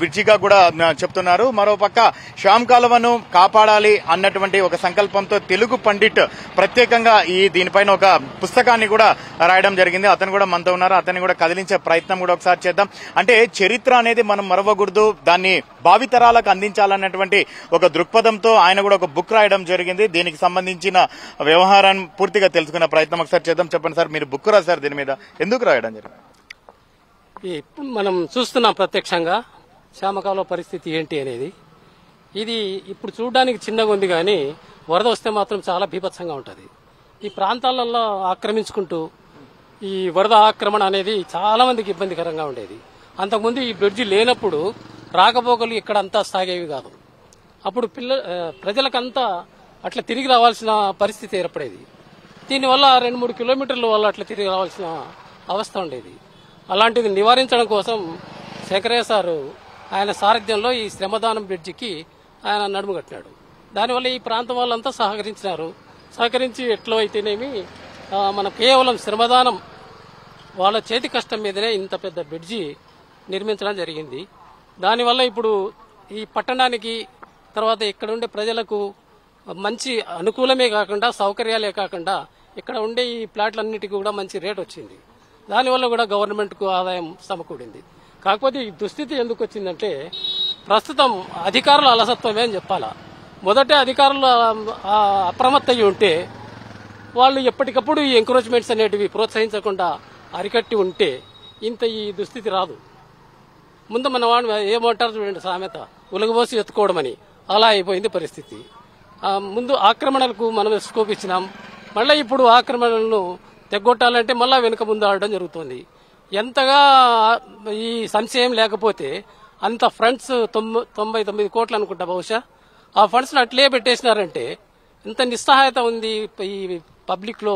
బ్రిడ్జిగా కూడా చెప్తున్నారు. మరోపక్క శ్యామ్ కాలువను కాపాడాలి అన్నటువంటి ఒక సంకల్పంతో తెలుగు పండిట్ ప్రత్యేకంగా దీనిపైన ఒక పుస్తకాన్ని కూడా రాయడం జరిగింది. అతను కూడా మనతో ఉన్నారు, అతన్ని కూడా కదిలించే ప్రయత్నం కూడా ఒకసారి చేద్దాం. అంటే చరిత్ర అనేది మనం మరవకూడదు, దాన్ని భావితరాలకు అందించాలన్నటువంటి ఒక దృక్పథంతో ఆయన కూడా ఒక బుక్ రాయడం జరిగింది. దీనికి సంబంధించిన వ్యవహారాన్ని పూర్తిగా తెలుసుకునే ప్రయత్నం ఒకసారి చేద్దాం. చెప్పండి సార్, మీరు బుక్ రాశారు, దీని మీద ఎందుకు రాయడం జరిగింది? మనం చూస్తున్నాం ప్రత్యక్షంగా శ్యామకాలువ పరిస్థితి ఏంటి అనేది. ఇది ఇప్పుడు చూడడానికి చిన్నగా ఉంది, కానీ వరద వస్తే మాత్రం చాలా బీభత్సంగా ఉంటుంది. ఈ ప్రాంతాలలో ఆక్రమించుకుంటూ ఈ వరద ఆక్రమణ అనేది చాలా మందికి ఇబ్బందికరంగా ఉండేది. అంతకుముందు ఈ బ్రిడ్జి లేనప్పుడు రాకపోకలు ఇక్కడ అంతా సాగేవి కాదు. అప్పుడు ప్రజలకంతా అట్లా తిరిగి రావాల్సిన పరిస్థితి ఏర్పడేది. దీనివల్ల 2-3 కిలోమీటర్ల వల్ల అట్లా తిరిగి రావాల్సిన అవస్థ ఉండేది. అలాంటిది నివారించడం కోసం శంకరయ్య సారు ఆయన సారథ్యంలో ఈ శ్రమదానం బ్రిడ్జికి ఆయన నడుము కట్టినాడు. దానివల్ల ఈ ప్రాంతం వాళ్ళంతా సహకరించి ఎట్లో అయితేనేమి మన కేవలం శ్రమదానం వాళ్ళ చేతి కష్టం మీదనే ఇంత పెద్ద బ్రిడ్జి నిర్మించడం జరిగింది. దానివల్ల ఇప్పుడు ఈ పట్టణానికి తర్వాత ఇక్కడ ఉండే ప్రజలకు మంచి అనుకూలమే కాకుండా సౌకర్యాలే కాకుండా ఇక్కడ ఉండే ఈ ప్లాట్లన్నిటికీ కూడా మంచి రేట్ వచ్చింది. దానివల్ల కూడా గవర్నమెంట్కు ఆదాయం సమకూడింది. కాకపోతే ఈ దుస్థితి ఎందుకు వచ్చిందంటే ప్రస్తుతం అధికారుల అలసత్వమే అని చెప్పాలా. మొదటే అధికారులు అప్రమత్తయ్యి ఉంటే వాళ్ళు ఎప్పటికప్పుడు ఈ ఎంకరేజ్మెంట్స్ అనేటివి ప్రోత్సహించకుండా అరికట్టి ఉంటే ఇంత ఈ దుస్థితి రాదు. ముందు మన వాడు ఏమంటారు చూడండి సామెత, ఉలగబోసి ఎత్తుకోవడం అని, అలా అయిపోయింది పరిస్థితి. ముందు ఆక్రమణలకు మనం స్కోప్ ఇచ్చినాం, మళ్ళీ ఇప్పుడు ఆక్రమణలను తెగొట్టాలంటే మళ్ళా వెనుక ముందు ఆడడం జరుగుతుంది. ఎంతగా ఈ సంశయం లేకపోతే అంత ఫండ్స్ 99 కోట్లు అనుకుంటా బహుశా, ఆ ఫండ్స్ అట్లే పెట్టేసినారంటే ఎంత నిస్సహాయత ఉంది ఈ పబ్లిక్ లో,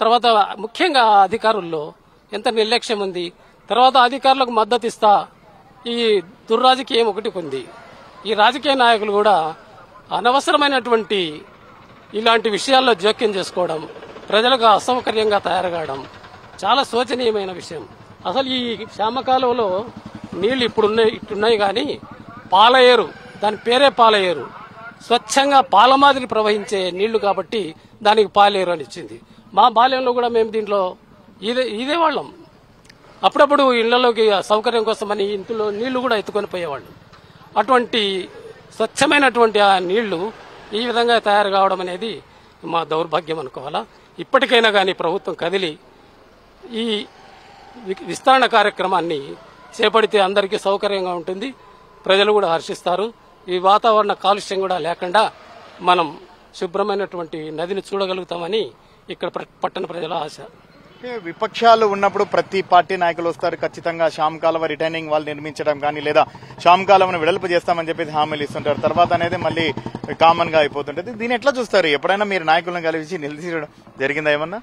తర్వాత ముఖ్యంగా అధికారుల్లో ఎంత నిర్లక్ష్యం ఉంది. తర్వాత అధికారులకు మద్దతు ఇస్తా ఈ దుర్రాజకీయం ఒకటి ఉంది. ఈ రాజకీయ నాయకులు కూడా అనవసరమైనటువంటి ఇలాంటి విషయాల్లో జోక్యం చేసుకోవడం, ప్రజలకు అసౌకర్యంగా తయారు కావడం చాలా శోచనీయమైన విషయం. అసలు ఈ శ్యామకాలువలో నీళ్లు ఇట్టున్నాయి కానీ పాలయేరు, దాని పేరే పాలయేరు, స్వచ్ఛంగా పాల మాదిరి ప్రవహించే నీళ్లు కాబట్టి దానికి పాలేరు అని ఇచ్చింది. మా బాల్యంలో కూడా మేము దీంట్లో ఇదే వాళ్ళం. అప్పుడప్పుడు ఇళ్లలోకి సౌకర్యం కోసమని ఇంట్లో నీళ్లు కూడా ఎత్తుకొని పోయేవాళ్ళు. అటువంటి స్వచ్ఛమైనటువంటి ఆ నీళ్లు ఈ విధంగా తయారు కావడం అనేది మా దౌర్భాగ్యం అనుకోవాలా. ఇప్పటికైనా కానీ ప్రభుత్వం కదిలి ఈ విస్తరణ కార్యక్రమాన్ని చేపడితే అందరికీ సౌకర్యంగా ఉంటుంది, ప్రజలు కూడా హర్షిస్తారు. ఈ వాతావరణ కాలుష్యం కూడా లేకుండా మనం శుభ్రమైనటువంటి నదిని చూడగలుగుతామని ఇక్కడ పట్టణ ప్రజల ఆశ. విపక్షాలు ఉన్నప్పుడు ప్రతి పార్టీ నాయకులు వస్తారు, ఖచ్చితంగా శ్యామకాలువ రిటైనింగ్ వాళ్ళు నిర్మించడం కానీ లేదా శ్యామకాలువను వెడల్పు చేస్తామని చెప్పేసి హామీలు ఇస్తుంటారు. తర్వాత అనేది మళ్ళీ కామన్ గా అయిపోతుంటది. దీన్ని ఎట్లా చూస్తారు? ఎప్పుడైనా మీరు నాయకులను కలిసి నిలిచించడం జరిగిందా ఏమన్నా?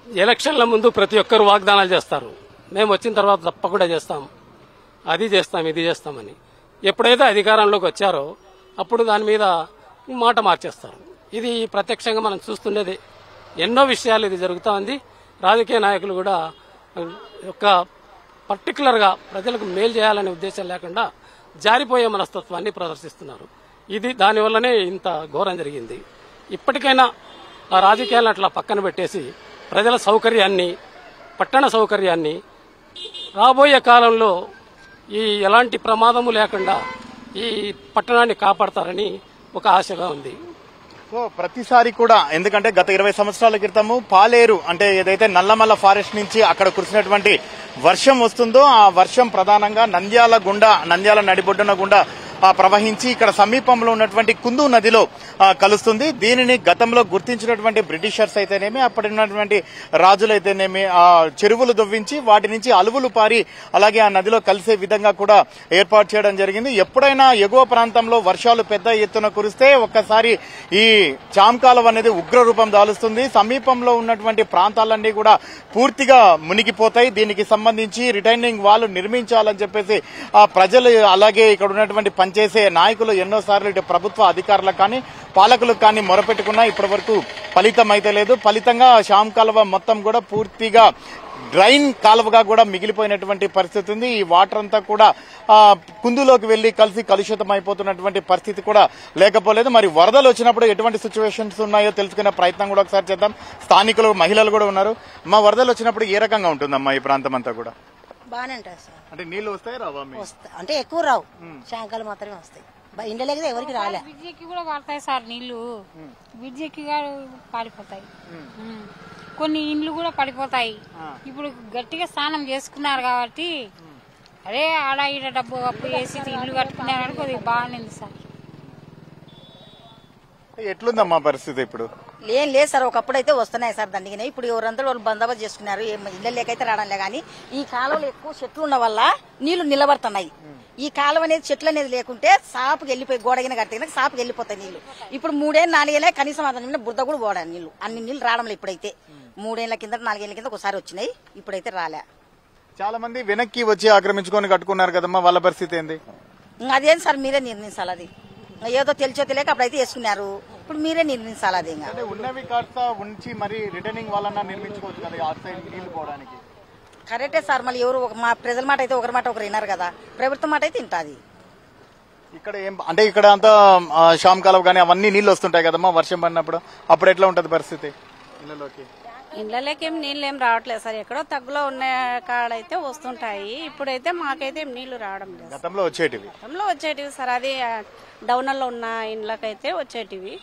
ఎలక్షన్ల ముందు ప్రతి ఒక్కరు వాగ్దానాలు చేస్తారు, మేము వచ్చిన తర్వాత తప్పకుండా చేస్తాం, అది చేస్తాం, ఇది చేస్తామని. ఎప్పుడైతే అధికారంలోకి వచ్చారో అప్పుడు దాని మీద మాట మార్చేస్తారు. ఇది ప్రత్యక్షంగా మనం చూస్తుండేది. ఎన్నో విషయాలు ఇది జరుగుతూ ఉంది. రాజకీయ నాయకులు కూడా ఒక పర్టికులర్గా ప్రజలకు మేలు చేయాలనే ఉద్దేశం లేకుండా జారిపోయే మనస్తత్వాన్ని ప్రదర్శిస్తున్నారు. ఇది దానివల్లనే ఇంత ఘోరం జరిగింది. ఇప్పటికైనా ఆ రాజకీయాలను అట్లా పక్కన పెట్టేసి ప్రజల సౌకర్యాన్ని, పట్టణ సౌకర్యాన్ని రాబోయే కాలంలో ఈ ఎలాంటి ప్రమాదము లేకుండా ఈ పట్టణాన్ని కాపాడతారని ఒక ఆశగా ఉంది. సో ప్రతిసారి కూడా, ఎందుకంటే గత 20 సంవత్సరాల క్రితము పాలేరు అంటే ఏదైతే నల్లమల్ల ఫారెస్ట్ నుంచి అక్కడ కురిసినటువంటి వర్షం వస్తుందో ఆ వర్షం ప్రధానంగా నంద్యాల నడిబొడ్డున గుండా ప్రవహించి ఇక్కడ సమీపంలో ఉన్నటువంటి కుందు నదిలో కలుస్తుంది. దీనిని గతంలో గుర్తించినటువంటి బ్రిటిషర్స్ అయితేనేమి, అప్పటి ఉన్నటువంటి రాజులైతేనేమి ఆ చెరువులు దొవ్వించి వాటి నుంచి అలువులు పారి అలాగే ఆ నదిలో కలిసే విధంగా కూడా ఏర్పాటు చేయడం జరిగింది. ఎప్పుడైనా ఎగువ ప్రాంతంలో వర్షాలు పెద్ద ఎత్తున కురిస్తే ఒక్కసారి ఈ శ్యామకాలువ అనేది ఉగ్ర రూపం దాలుస్తుంది. సమీపంలో ఉన్నటువంటి ప్రాంతాలన్నీ కూడా పూర్తిగా మునిగిపోతాయి. దీనికి సంబంధించి రిటైనింగ్ వాల్ నిర్మించాలని చెప్పేసి ప్రజలు అలాగే ఇక్కడ ఉన్నటువంటి పనిచేసే నాయకులు ఎన్నోసార్లు ఇటు ప్రభుత్వ అధికారులకు కానీ పాలకులకు కానీ మొరపెట్టుకున్నా ఇప్పటి వరకు ఫలితం అయితే లేదు. ఫలితంగా శ్యామకాలువ మొత్తం కూడా పూర్తిగా డ్రైన్ కాలువగా కూడా మిగిలిపోయినటువంటి పరిస్థితి ఉంది. ఈ వాటర్ అంతా కూడా కుందులోకి వెళ్లి కలిసి కలుషితం అయిపోతున్నటువంటి పరిస్థితి కూడా లేకపోలేదు. మరి వరదలు వచ్చినప్పుడు ఎటువంటి సిచ్యువేషన్స్ ఉన్నాయో తెలుసుకునే ప్రయత్నం కూడా ఒకసారి చేద్దాం. స్థానికులు, మహిళలు కూడా ఉన్నారు. మా వరదలు వచ్చినప్పుడు ఏ రకంగా ఉంటుందమ్మా ఈ ప్రాంతం అంతా కూడా? బాగానే ఉంటుంది సార్. అంటే నీళ్లు వస్తాయి రావా? అంటే ఎక్కువ రావు, శాంకాలు మాత్రమే వస్తాయి. ఇండ్లకి ఎవరికి రాలే. బ్రిడ్జికి కూడా పడతాయి సార్ నీళ్లు, బ్రిడ్జికి పడిపోతాయి, కొన్ని ఇండ్లు కూడా పడిపోతాయి. ఇప్పుడు గట్టిగా స్నానం చేసుకున్నారు కాబట్టి అదే ఆడ ఈడ డబ్బు అప్పు చేసి ఇల్లు కట్టుకున్నారని కొద్దిగా బాగానే సార్. ఎట్లుందమ్మా పరిస్థితి ఇప్పుడు? ఏం లేదు సార్, ఒకప్పుడు అయితే వస్తున్నాయి సార్ దండిగానే. ఇప్పుడు ఎవరంతా వాళ్ళు బందోబస్తు చేసుకున్నారు, ఇళ్ళ లేకైతే రావడంలే. కానీ ఈ కాలువలో ఎక్కువ చెట్లు ఉన్న వల్ల నీళ్లు నిలబడుతున్నాయి. ఈ కాలువ అనేది చెట్లు అనేది లేకుంటే సాపుకి వెళ్ళిపోయి గోడగిన కడితే సాపుకి వెళ్ళిపోతాయి నీళ్లు. ఇప్పుడు 3 ఏళ్ళు 4 ఏళ్ళే కనీసం అతని బురద కూడా పోవడానికి నీళ్లు, అన్ని నీళ్లు రావడం. ఇప్పుడైతే 3 ఏళ్ల కింద 4 ఏళ్ల కింద ఒకసారి వచ్చినాయి, ఇప్పుడైతే రాలే. చాలా మంది వెనక్కి వచ్చి ఆక్రమించుకొని కట్టుకున్నారు కదమ్మా, వాళ్ళ పరిస్థితి ఏంది? అదేం సార్ మీరే నిర్ణయించాలి. అది ఏదో తెలిసో తెలియక అప్పుడైతే వేసుకున్నారు, ఇప్పుడు మీరే నిర్ణయించాలి. అది ఇంకా ఉన్నవి కాస్త ఉంచి మరి రిటర్నింగ్ వాళ్ళన్నా నిర్మించుకోవచ్చు కదా ఆ సైడ్ నీళ్లు పోవడానికి. కరెక్టే సార్, మళ్ళీ ఎవరు మా ప్రజల మాట అయితే ఒకరి మాట ఒకరు విన్నారు కదా, ప్రభుత్వం మాట అయితే తింటాది. ఇక్కడ ఏం అంటే ఇక్కడ అంతా షామ్ కాలువ కానీ అవన్నీ నీళ్లు వస్తుంటాయి కదమ్మా వర్షం పడినప్పుడు, అప్పుడు ఎట్లా ఉంటది పరిస్థితి ఇళ్లలోకి? ఇళ్లలోకి నీళ్ళు ఏం రావట్లేదు సార్, ఎక్కడో తగ్గులో ఉన్న కాడైతే వస్తుంటాయి. ఇప్పుడైతే మాకైతే నీళ్లు రావడం లేదు. గతంలో వచ్చేటివి సార్, అది డౌన్లో ఉన్న ఇండ్లకైతే వచ్చేటివి.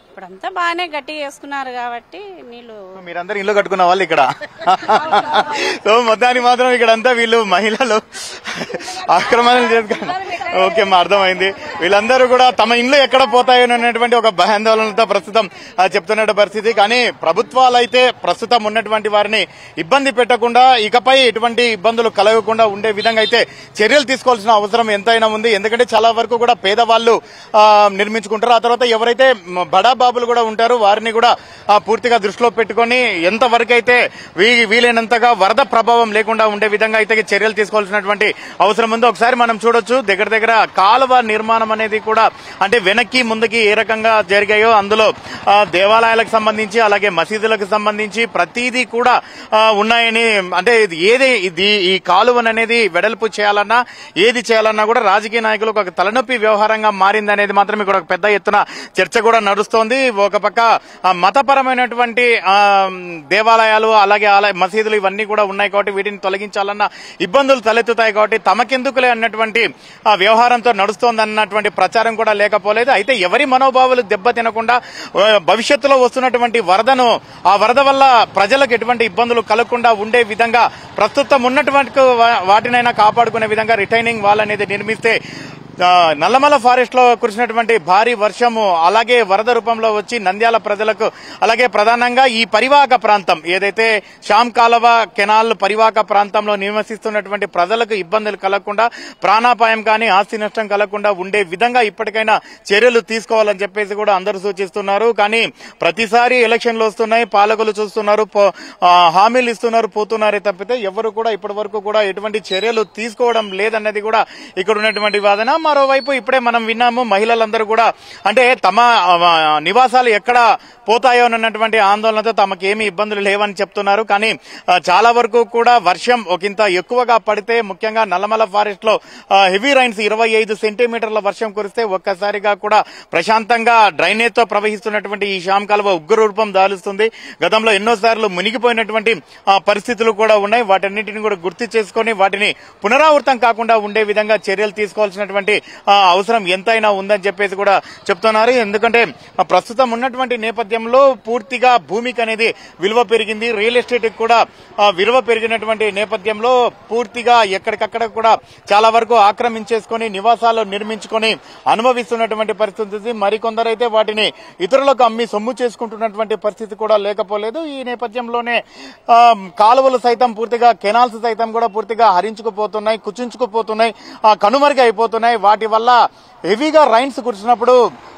ఇప్పుడంతా బాగానే గట్టిగా వేసుకున్నారు కాబట్టి నీళ్లు. మీరందరూ ఇల్లు కట్టుకున్న వాళ్ళు ఇక్కడ. సో మొత్తానికి మాత్రం ఇక్కడ అంతా వీళ్ళు మహిళలు ఆక్రమణలు చేసుకున్నారు. ఓకే మా అర్థమైంది. వీళ్ళందరూ కూడా తమ ఇండ్లు ఎక్కడ పోతాయో అనేటువంటి ఒక భయాందోళనతో ప్రస్తుతం చెప్తున్న పరిస్థితి. కానీ ప్రభుత్వాలు అయితే ప్రస్తుతం ఉన్నటువంటి వారిని ఇబ్బంది పెట్టకుండా, ఇకపై ఎటువంటి ఇబ్బందులు కలగకుండా ఉండే విధంగా అయితే చర్యలు తీసుకోవాల్సిన అవసరం ఎంతైనా ఉంది. ఎందుకంటే చాలా వరకు కూడా పేదవాళ్లు నిర్మించుకుంటారు. ఆ తర్వాత ఎవరైతే బడా బాబులు కూడా ఉంటారు వారిని కూడా పూర్తిగా దృష్టిలో పెట్టుకుని ఎంతవరకు అయితే వీలైనంతగా వరద ప్రభావం లేకుండా ఉండే విధంగా అయితే చర్యలు తీసుకోవాల్సినటువంటి అవసరం ఉంది. ఒకసారి మనం చూడొచ్చు దగ్గర కాలువ నిర్మాణం అనేది కూడా అంటే వెనక్కి ముందుకి ఏ రకంగా జరిగాయో అందులో దేవాలయాలకు సంబంధించి అలాగే మసీదులకు సంబంధించి ప్రతిదీ కూడా ఉన్నాయని, అంటే ఈ కాలువను అనేది వెడల్పు చేయాలన్నా ఏది చేయాలన్నా కూడా రాజకీయ నాయకులకు ఒక తలనొప్పి వ్యవహారంగా మారింది అనేది మాత్రం ఇక్కడ ఒక పెద్ద ఎత్తున చర్చ కూడా నడుస్తోంది. ఒక పక్క మతపరమైనటువంటి దేవాలయాలు అలాగే మసీదులు ఇవన్నీ కూడా ఉన్నాయి కాబట్టి వీటిని తొలగించాలన్న ఇబ్బందులు తలెత్తుతాయి కాబట్టి తమకెందుకులే అన్నటువంటి వ్యవహారంతో నడుస్తోంది అన్నటువంటి ప్రచారం కూడా లేకపోలేదు. అయితే ఎవరి మనోభావాలు దెబ్బతినకుండా భవిష్యత్తులో వస్తున్నటువంటి వరదను, ఆ వరద వల్ల ప్రజలకు ఎటువంటి ఇబ్బందులు కలగకుండా ఉండే విధంగా ప్రస్తుతం ఉన్నటువంటి వాటినైనా కాపాడుకునే విధంగా రిటైనింగ్ వాల్ అనేది నిర్మిస్తే నల్లమల ఫారెస్ట్ లో కురిసినటువంటి భారీ వర్షము అలాగే వరద రూపంలో వచ్చి నంద్యాల ప్రజలకు అలాగే ప్రధానంగా ఈ పరివాహక ప్రాంతం ఏదైతే శ్యామ్ కాలువ కెనాల్ పరివాహక ప్రాంతంలో నివసిస్తున్నటువంటి ప్రజలకు ఇబ్బందులు కలగకుండా, ప్రాణాపాయం కానీ ఆస్తి నష్టం కలగకుండా ఉండే విధంగా ఇప్పటికైనా చర్యలు తీసుకోవాలని చెప్పేసి కూడా అందరూ సూచిస్తున్నారు. కానీ ప్రతిసారి ఎలక్షన్లు వస్తున్నాయి, పాలకులు చూస్తున్నారు, హామీలు ఇస్తున్నారు, పోతున్నారే తప్పితే ఎవరు కూడా ఇప్పటి వరకు కూడా ఎటువంటి చర్యలు తీసుకోవడం లేదన్నది కూడా ఇక్కడ ఉన్నటువంటి వాదన. మరోవైపు ఇప్పుడే మనం విన్నాము మహిళలందరూ కూడా అంటే తమ నివాసాలు ఎక్కడ పోతాయో అన్నటువంటి ఆందోళనతో తమకేమీ ఇబ్బందులు లేవని చెప్తున్నారు. కానీ చాలా వరకు కూడా వర్షం ఒకంత ఎక్కువగా పడితే, ముఖ్యంగా నల్లమల ఫారెస్ట్ లో హెవీ రైన్స్ 25 సెంటీమీటర్ల వర్షం కురిస్తే ఒక్కసారిగా కూడా ప్రశాంతంగా డ్రైనేజ్ తో ప్రవహిస్తున్నటువంటి ఈ శ్యామ్ కాలువ ఉగ్ర రూపం దాలుస్తుంది. గతంలో ఎన్నోసార్లు మునిగిపోయినటువంటి పరిస్థితులు కూడా ఉన్నాయి. వాటన్నిటిని కూడా గుర్తు చేసుకుని వాటిని పునరావృతం కాకుండా ఉండే విధంగా చర్యలు తీసుకోవాల్సినటువంటి అవసరం ఎంతైనా ఉందని చెప్పేసి కూడా చెప్తున్నారు. ఎందుకంటే ప్రస్తుతం ఉన్నటువంటి నేపథ్యంలో పూర్తిగా భూమికి అనేది విలువ పెరిగింది, రియల్ ఎస్టేట్ కూడా విలువ పెరిగినటువంటి నేపథ్యంలో పూర్తిగా ఎక్కడికక్కడ కూడా చాలా వరకు ఆక్రమించేసుకుని నివాసాలు నిర్మించుకొని అనుభవిస్తున్నటువంటి పరిస్థితి. మరికొందరైతే వాటిని ఇతరులకు అమ్మి సొమ్ము చేసుకుంటున్నటువంటి పరిస్థితి కూడా లేకపోలేదు. ఈ నేపథ్యంలోనే కాలువలు సైతం పూర్తిగా, కెనాల్స్ సైతం కూడా పూర్తిగా హరించుకుపోతున్నాయి, కుచించుకుపోతున్నాయి, కనుమరుగు అయిపోతున్నాయి. వాటి వల్ల హెవీగా రైన్స్ కురిసినప్పుడు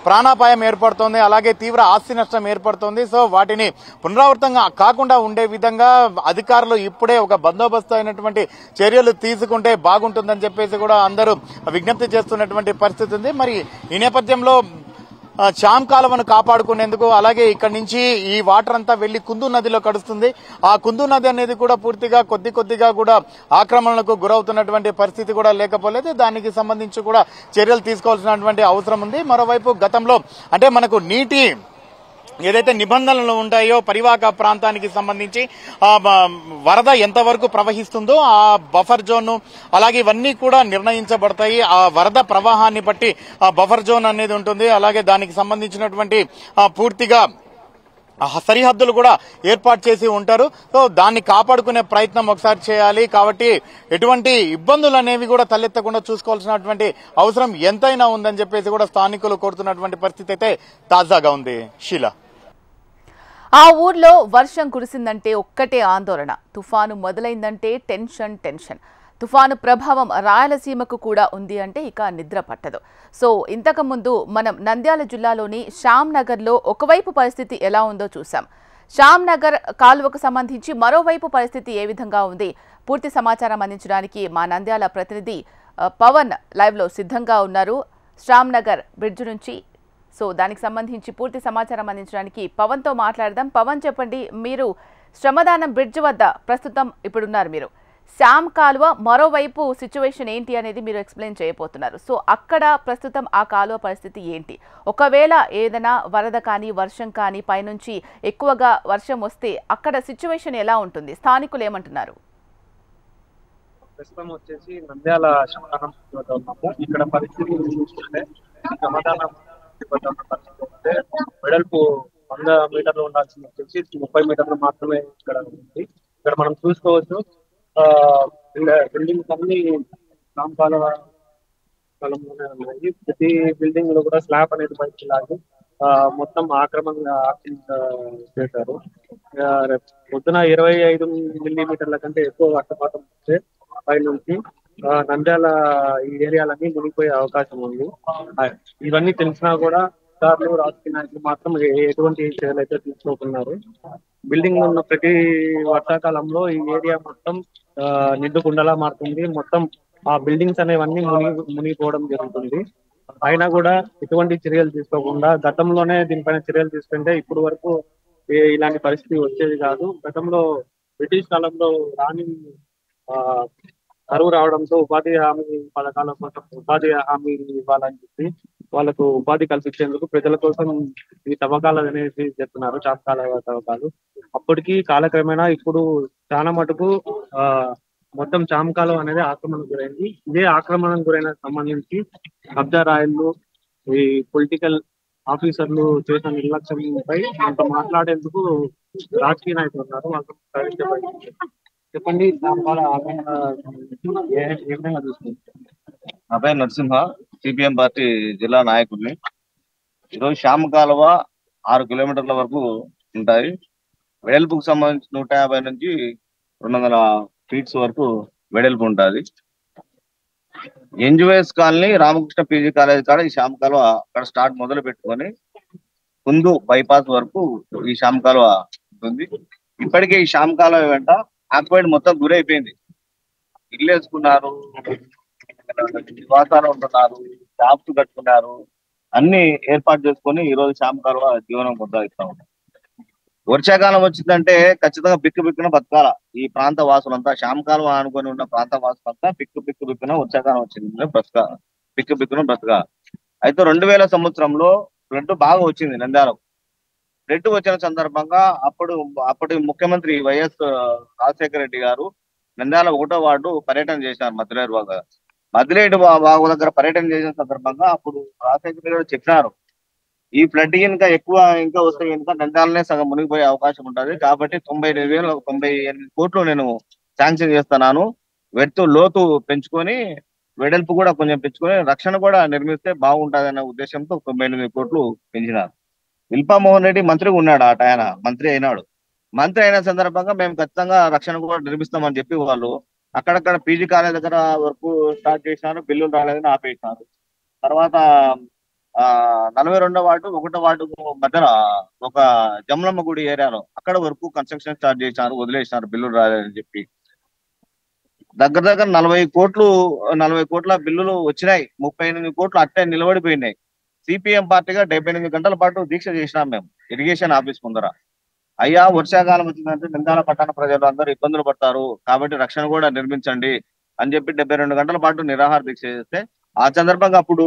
ప్రాణాపాయం ఏర్పడుతోంది, అలాగే తీవ్ర ఆస్తి నష్టం ఏర్పడుతోంది. సో వాటిని పునరావృతంగా కాకుండా ఉండే విధంగా అధికారులు ఇప్పుడే ఒక బందోబస్తు అయినటువంటి చర్యలు తీసుకుంటే బాగుంటుందని చెప్పేసి కూడా అందరూ విజ్ఞప్తి చేస్తున్నటువంటి పరిస్థితి ఉంది. మరి ఈ నేపథ్యంలో శ్యామ్ కాలువను కాపాడుకునేందుకు అలాగే ఇక్కడ నుంచి ఈ వాటర్ అంతా వెళ్లి కుందు నదిలో కడుస్తుంది. ఆ కుందు నది అనేది కూడా పూర్తిగా కొద్దిగా కూడా ఆక్రమణలకు గురవుతున్నటువంటి పరిస్థితి కూడా లేకపోలేదు. దానికి సంబంధించి కూడా చర్యలు తీసుకోవాల్సినటువంటి అవసరం ఉంది. మరోవైపు గతంలో అంటే మనకు నీటి ఏదైతే నిబంధనలు ఉంటాయో పరివాహక ప్రాంతానికి సంబంధించి వరద ఎంతవరకు ప్రవహిస్తుందో ఆ బఫర్ జోన్ అలాగే ఇవన్నీ కూడా నిర్ణయించబడతాయి. ఆ వరద ప్రవాహాన్ని బట్టి ఆ బఫర్ జోన్ అనేది ఉంటుంది. అలాగే దానికి సంబంధించినటువంటి పూర్తిగా సరిహద్దులు కూడా ఏర్పాటు చేసి ఉంటారు. సో దాన్ని కాపాడుకునే ప్రయత్నం ఒకసారి చేయాలి. కాబట్టి ఎటువంటి ఇబ్బందులు అనేవి కూడా తలెత్తకుండా చూసుకోవాల్సినటువంటి అవసరం ఎంతైనా ఉందని చెప్పేసి కూడా స్థానికులు కోరుతున్నటువంటి పరిస్థితి అయితే తాజాగా ఉంది. షీలా, ఆ ఊర్లో వర్షం కురిసిందంటే ఒక్కటే ఆందోళన, తుఫాను మొదలైందంటే టెన్షన్. తుఫాను ప్రభావం రాయలసీమకు కూడా ఉంది అంటే ఇక నిద్ర పట్టదు. సో ఇంతకుముందు మనం నంద్యాల జిల్లాలోని శ్యామ్ నగర్లో ఒకవైపు పరిస్థితి ఎలా ఉందో చూసాం. శ్యామ్ నగర్ కాలువకు సంబంధించి మరోవైపు పరిస్థితి ఏ విధంగా ఉంది, పూర్తి సమాచారం అందించడానికి మా నంద్యాల ప్రతినిధి పవన్ లైవ్లో సిద్ధంగా ఉన్నారు శ్యామ్ నగర్ బ్రిడ్జ్ నుంచి. సో దానికి సంబంధించి పూర్తి సమాచారం అందించడానికి పవన్తో మాట్లాడదాం. పవన్, చెప్పండి, మీరు శ్రమదానం బ్రిడ్జ్ వద్ద ప్రస్తుతం ఇప్పుడున్నారు. మీరు శ్యామ్ కాలువ మరోవైపు సిచ్యువేషన్ ఏంటి అనేది మీరు ఎక్స్ప్లెయిన్ చేయబోతున్నారు. సో అక్కడ ప్రస్తుతం ఆ కాలువ పరిస్థితి ఏంటి? ఒకవేళ ఏదైనా వరద కానీ వర్షం కానీ పైనుంచి ఎక్కువగా వర్షం వస్తే అక్కడ సిచ్యువేషన్ ఎలా ఉంటుంది? స్థానికులు ఏమంటున్నారు? ప్రస్తుతం వచ్చేసి నంద్యాల శ్రమదానం వద్ద ఉన్నాము. ఇక్కడ పరిస్థితి చూస్తుంటే శ్రమదానం పరిస్థితి అంటే వెడల్పు 100 మీటర్లు ఉండాల్సింది వచ్చేసి 30 మీటర్లు మాత్రమే ఇక్కడ ఉంది. ఇక్కడ మనం చూసుకోవచ్చు బిల్డింగ్స్ అన్ని కాంపాల స్థలంలోనే ఉన్నాయి. ప్రతి బిల్డింగ్ లో కూడా స్లాబ్ అనేది పైకి లాగి మొత్తం ఆక్రమంగా చేశారు. పొద్దున 25 మిల్లీమీటర్ల కంటే ఎక్కువ వర్షపాతం వస్తే పై నుంచి నంద్యాల ఈ ఏరియాలన్నీ మునిగిపోయే అవకాశం ఉంది. ఇవన్నీ తెలిసినా కూడా అధికారులు రాజకీయ నాయకులు మాత్రం ఎటువంటి చర్యలు అయితే తీసుకోకున్నారు. బిల్డింగ్ ఉన్న ప్రతి వర్షాకాలంలో ఈ ఏరియా మొత్తం నిండు కుండలా మారుతుంది. మొత్తం ఆ బిల్డింగ్స్ అనేవన్నీ మునిగిపోవడం జరుగుతుంది. అయినా కూడా ఎటువంటి చర్యలు తీసుకోకుండా గతంలోనే దీనిపైన చర్యలు తీసుకుంటే ఇప్పుడు వరకు ఇలాంటి పరిస్థితి వచ్చేది కాదు. గతంలో బ్రిటిష్ కాలంలో రాణి కరువు రావడంతో ఉపాధి హామీ పథకాల కోసం ఉపాధి హామీ ఇవ్వాలని చెప్పి వాళ్ళకు ఉపాధి కల్పించేందుకు ప్రజల కోసం ఈ తవ్వకాలు అనేది చేస్తున్నారు, చాపకాల తవ్వకాలు. అప్పటికి కాలక్రమేణా ఇప్పుడు చాలా మటుకు మొత్తం చామకాలు అనేది ఆక్రమణకు గురైంది. ఇదే ఆక్రమణకు గురైన సంబంధించి కబ్జా రాయలు, ఈ పొలిటికల్ ఆఫీసర్లు చేసిన నిర్లక్ష్యంపై అంత మాట్లాడేందుకు రాజకీయ నాయకులు ఉన్నారు. వాళ్ళతో చెప్పండి, చామకాల ఏ విధంగా చూసుకుంటారు? నా పేరు నరసింహ, సిపిఎం పార్టీ జిల్లా నాయకుడిని. ఈరోజు శ్యామ్ కాలువ 6 కిలోమీటర్ల వరకు ఉంటాయి. వెడల్పుకు సంబంధించి 150 నుంచి 200 ఫీట్స్ వరకు వెడల్పు ఉంటుంది. NGOs colony, Ramakrishna PG college కాడ ఈ శ్యామ్ కాలువ అక్కడ స్టార్ట్ మొదలు పెట్టుకొని ముందు బైపాస్ వరకు ఈ శ్యామ్ కాలువ ఉంటుంది. ఇప్పటికే ఈ శ్యామ్ కాలువ వెంట ఆక్వైడ్ మొత్తం గురైపోయింది. ఇల్లు వేసుకున్నారు, నివాసాలు ఉంటున్నారు, షాప్స్ కట్టుకున్నారు, అన్ని ఏర్పాటు చేసుకొని ఈ రోజు శ్యామ్ కాలువ జీవనం కొనసాగిస్తా ఉంటారు. వర్షాకాలం వచ్చిందంటే ఖచ్చితంగా బిక్కున బతకాల. ఈ ప్రాంత వాసులంతా శ్యామ్ కాలువ అనుకొని ఉన్న ప్రాంత వాసులంతా బిక్కున వర్షాకాలం వచ్చింది బిక్కున బ్రతకాల. అయితే 2000 సంవత్సరంలో ఫ్లడ్ బాగా వచ్చింది నంద్యాలకు. ఫ్లడ్ వచ్చిన సందర్భంగా అప్పటి ముఖ్యమంత్రి వైఎస్ రాజశేఖర రెడ్డి గారు నంద్యాల 1వ వార్డు పర్యటన చేశారు. మద్దిలేటి వాగు దగ్గర పర్యటన చేసిన సందర్భంగా అప్పుడు రాజశేఖర రెడ్డి గారు చెప్పినారు, ఈ ఫ్లడ్ ఇంకా వస్తే కనుక నంద్యాలనే సగం మునిగిపోయే అవకాశం ఉంటుంది. కాబట్టి 98 కోట్లు నేను శాంక్షన్ చేస్తున్నాను. లోతు పెంచుకొని వెడల్పు కూడా కొంచెం పెంచుకొని రక్షణ కూడా నిర్మిస్తే బాగుంటుందనే ఉద్దేశంతో 98 కోట్లు పెంచినారు. శిల్పామోహన్ రెడ్డి మంత్రిగా ఉన్నాడు, ఆయన మంత్రి అయినాడు. మంత్రి అయిన సందర్భంగా మేము ఖచ్చితంగా రక్షణ కూడా నిర్మిస్తామని చెప్పి వాళ్ళు అక్కడక్కడ పీజీ కాలేజ్ దగ్గర వరకు స్టార్ట్ చేసినారు. బిల్లులు రాలేదని ఆపేసినారు. తర్వాత 42వ వార్డు 1వ వార్డు మధ్యన ఒక జమలమ్మ గుడి ఏరియాలో అక్కడ వరకు కన్స్ట్రక్షన్ స్టార్ట్ చేసినారు, వదిలేసినారు బిల్లులు రాలేదని చెప్పి. దగ్గర 40 కోట్ల బిల్లులు వచ్చినాయి. 38 కోట్లు అట్టే నిలబడిపోయినాయి. సిపిఎం పార్టీగా 78 గంటల పాటు దీక్ష చేసినాం మేము ఇరిగేషన్ ఆఫీస్ ముందర. అయ్యా, వర్షాకాలం వచ్చిందంటే నంద్యాల పట్టణ ప్రజలు అందరూ ఇబ్బందులు పడతారు, కాబట్టి రక్షణ కూడా నిర్మించండి అని చెప్పి 72 గంటల పాటు నిరాహార దీక్ష చేస్తే ఆ సందర్భంగా అప్పుడు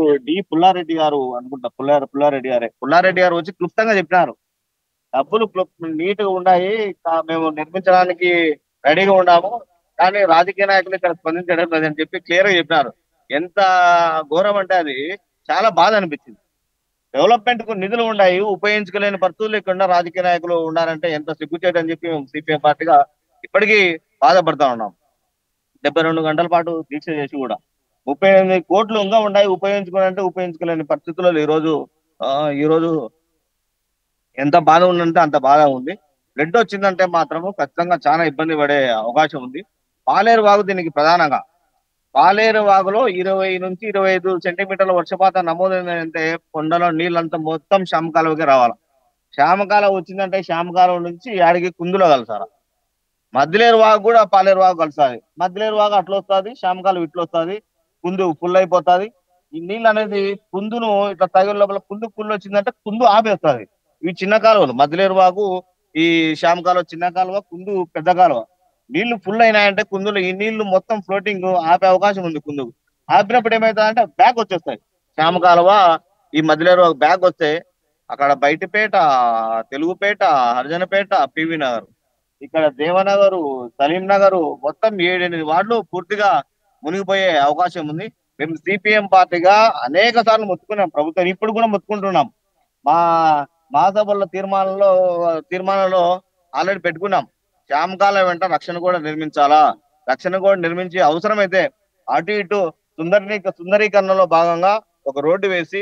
పుల్లారెడ్డి గారు అనుకుంటా, పుల్లారెడ్డి గారు వచ్చి క్లుప్తంగా చెప్పినారు, డబ్బులు నీట్ గా ఉన్నాయి, మేము నిర్మించడానికి రెడీగా ఉన్నాము, కానీ రాజకీయ నాయకులు ఇక్కడ స్పందించడం లేదని చెప్పి క్లియర్ గా చెప్పినారు. ఎంత ఘోరం అంటే అది చాలా బాధ అనిపించింది. డెవలప్మెంట్ కు నిధులు ఉన్నాయి, ఉపయోగించుకోలేని పరిస్థితులు ఇక్కడ రాజకీయ నాయకులు ఉన్నారంటే ఎంత సిగ్గుచేటు అని చెప్పి మేము సిపిఎం పార్టీగా ఇప్పటికీ బాధపడతా ఉన్నాం. 72 గంటల పాటు దీక్ష చేసి కూడా 38 కోట్లు ఇంకా ఉన్నాయి, ఉపయోగించుకోవాలంటే ఉపయోగించుకోలేని పరిస్థితుల్లో ఈ రోజు ఎంత బాధ ఉందంటే అంత బాధ ఉంది. బ్లడ్ వచ్చిందంటే మాత్రము ఖచ్చితంగా చాలా ఇబ్బంది పడే అవకాశం ఉంది. పాలేరు వాగు దీనికి ప్రధానంగా. పాలేరు వాగులో 20 నుంచి 25 సెంటీమీటర్ల వర్షపాతం నమోదైందంటే కొండలో నీళ్ళంతా మొత్తం శ్యామకాలువకి రావాలి. శ్యామకాలువ వచ్చిందంటే శ్యామకాలువ నుంచి యాడికి కుందులో కలసాల. మద్దిలేరు వాగు కూడా పాలేరు వాగు కలుస్తుంది. మద్దిలేరు వాగు అట్లా వస్తుంది, శ్యామకాలువ ఇట్లా వస్తుంది, కుందు ఫుల్ అయిపోతుంది. ఈ నీళ్ళు అనేది కుందును ఇట్లా తగిన లోపల కుందు వచ్చిందంటే కుందు ఆపేస్తుంది. ఇవి చిన్న కాలువలు, మద్దిలేరు వాగు, ఈ శ్యామకాలువ చిన్న కాలువ, కుందు పెద్ద కాలువ. నీళ్లు ఫుల్ అయినాయంటే కుందులో ఈ నీళ్లు మొత్తం ఫ్లోటింగ్ ఆపే అవకాశం ఉంది. కుందుకు ఆపినప్పుడు ఏమవుతుందంటే బ్యాక్ వచ్చేస్తాయి. శ్యామకాలువ ఈ మద్దిలేరు బ్యాక్ వస్తే అక్కడ బయటపేట, తెలుగుపేట, హరిజనపేట, పివి నగర్, ఇక్కడ దేవనగరు, సలీం నగరు మొత్తం 7-8 వార్డులు పూర్తిగా మునిగిపోయే అవకాశం ఉంది. మేము సిపిఎం పార్టీగా అనేక సార్లు మొత్తుకున్నాం, ప్రభుత్వం ఇప్పుడు కూడా మొత్తుకుంటున్నాం. మా సభల తీర్మానంలో ఆల్రెడీ పెట్టుకున్నాం. శ్యామకాలువ వెంట రక్షణ కూడా నిర్మించాలా, రక్షణ కూడా నిర్మించి అవసరమైతే అటు ఇటు సుందరీకరణలో భాగంగా ఒక రోడ్డు వేసి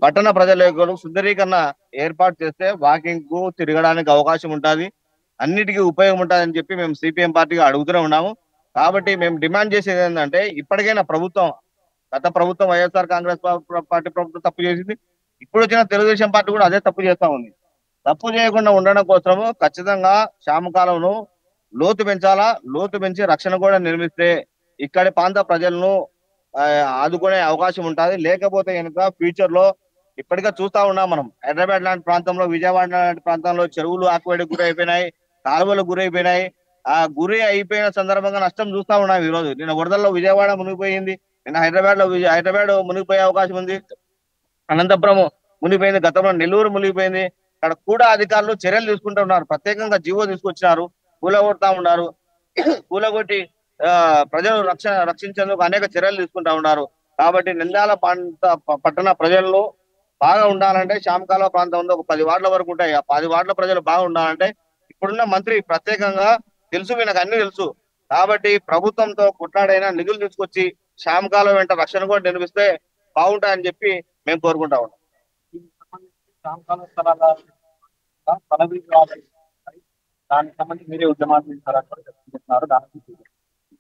పట్టణ ప్రజలకు సుందరీకరణ ఏర్పాటు చేస్తే వాకింగ్ కు తిరగడానికి అవకాశం ఉంటుంది, అన్నిటికీ ఉపయోగం ఉంటుంది అని చెప్పి మేము సిపిఎం పార్టీగా అడుగుతూనే ఉన్నాము. కాబట్టి మేము డిమాండ్ చేసేది ఏంటంటే ఇప్పటికైనా ప్రభుత్వం, గత ప్రభుత్వం వైఎస్ఆర్ కాంగ్రెస్ పార్టీ ప్రభుత్వం తప్పు చేసింది, ఇప్పుడు వచ్చిన తెలుగుదేశం పార్టీ కూడా అదే తప్పు చేస్తా ఉంది. తప్పు చేయకుండా ఉండడం కోసము ఖచ్చితంగా శ్యామకాలువను లోతు పెంచాలా, లోతు పెంచి రక్షణ కూడా నిర్మిస్తే ఇక్కడి ప్రాంత ప్రజలను ఆదుకునే అవకాశం ఉంటుంది. లేకపోతే కనుక ఫ్యూచర్ లో ఇప్పటికే చూస్తా ఉన్నాం మనం, హైదరాబాద్ లాంటి ప్రాంతంలో, విజయవాడ లాంటి ప్రాంతంలో చెరువులు ఆకువేడికి గురి అయిపోయినాయి, కాలువలు గురి అయిపోయినాయి. ఆ గురి అయిపోయిన సందర్భంగా నష్టం చూస్తా ఉన్నాం. ఈ రోజు నిన్న వరదల్లో విజయవాడ మునిగిపోయింది, నిన్న హైదరాబాద్ మునిగిపోయే అవకాశం ఉంది, అనంతపురం మునిగిపోయింది, గతంలో నెల్లూరు మునిగిపోయింది. అక్కడ కూడా అధికారులు చర్యలు తీసుకుంటూ ఉన్నారు, ప్రత్యేకంగా జీవో తీసుకొచ్చినారు, కూలగొడతా ఉన్నారు. కూలగొట్టి ప్రజలు రక్షించేందుకు అనేక చర్యలు తీసుకుంటా ఉన్నారు. కాబట్టి నంద్యాల పట్టణ ప్రజల్లో బాగా ఉండాలంటే శ్యామకాలువ ప్రాంతం ఉంది, ఒక 10 వార్డుల వరకు ఉంటాయి. ఆ 10 వార్డుల ప్రజలు బాగా ఉండాలంటే ఇప్పుడున్న మంత్రి ప్రత్యేకంగా తెలుసు, వీళ్ళకి అన్ని తెలుసు. కాబట్టి ప్రభుత్వంతో కొట్లాడైనా నిధులు తీసుకొచ్చి శ్యామకాలువ వెంట రక్షణ కూడా నిర్మిస్తే బాగుంటాయని చెప్పి మేము కోరుకుంటా ఉన్నాం. దానికి సంబంధించి మీరే ఉద్యమాలు చేస్తున్నారు.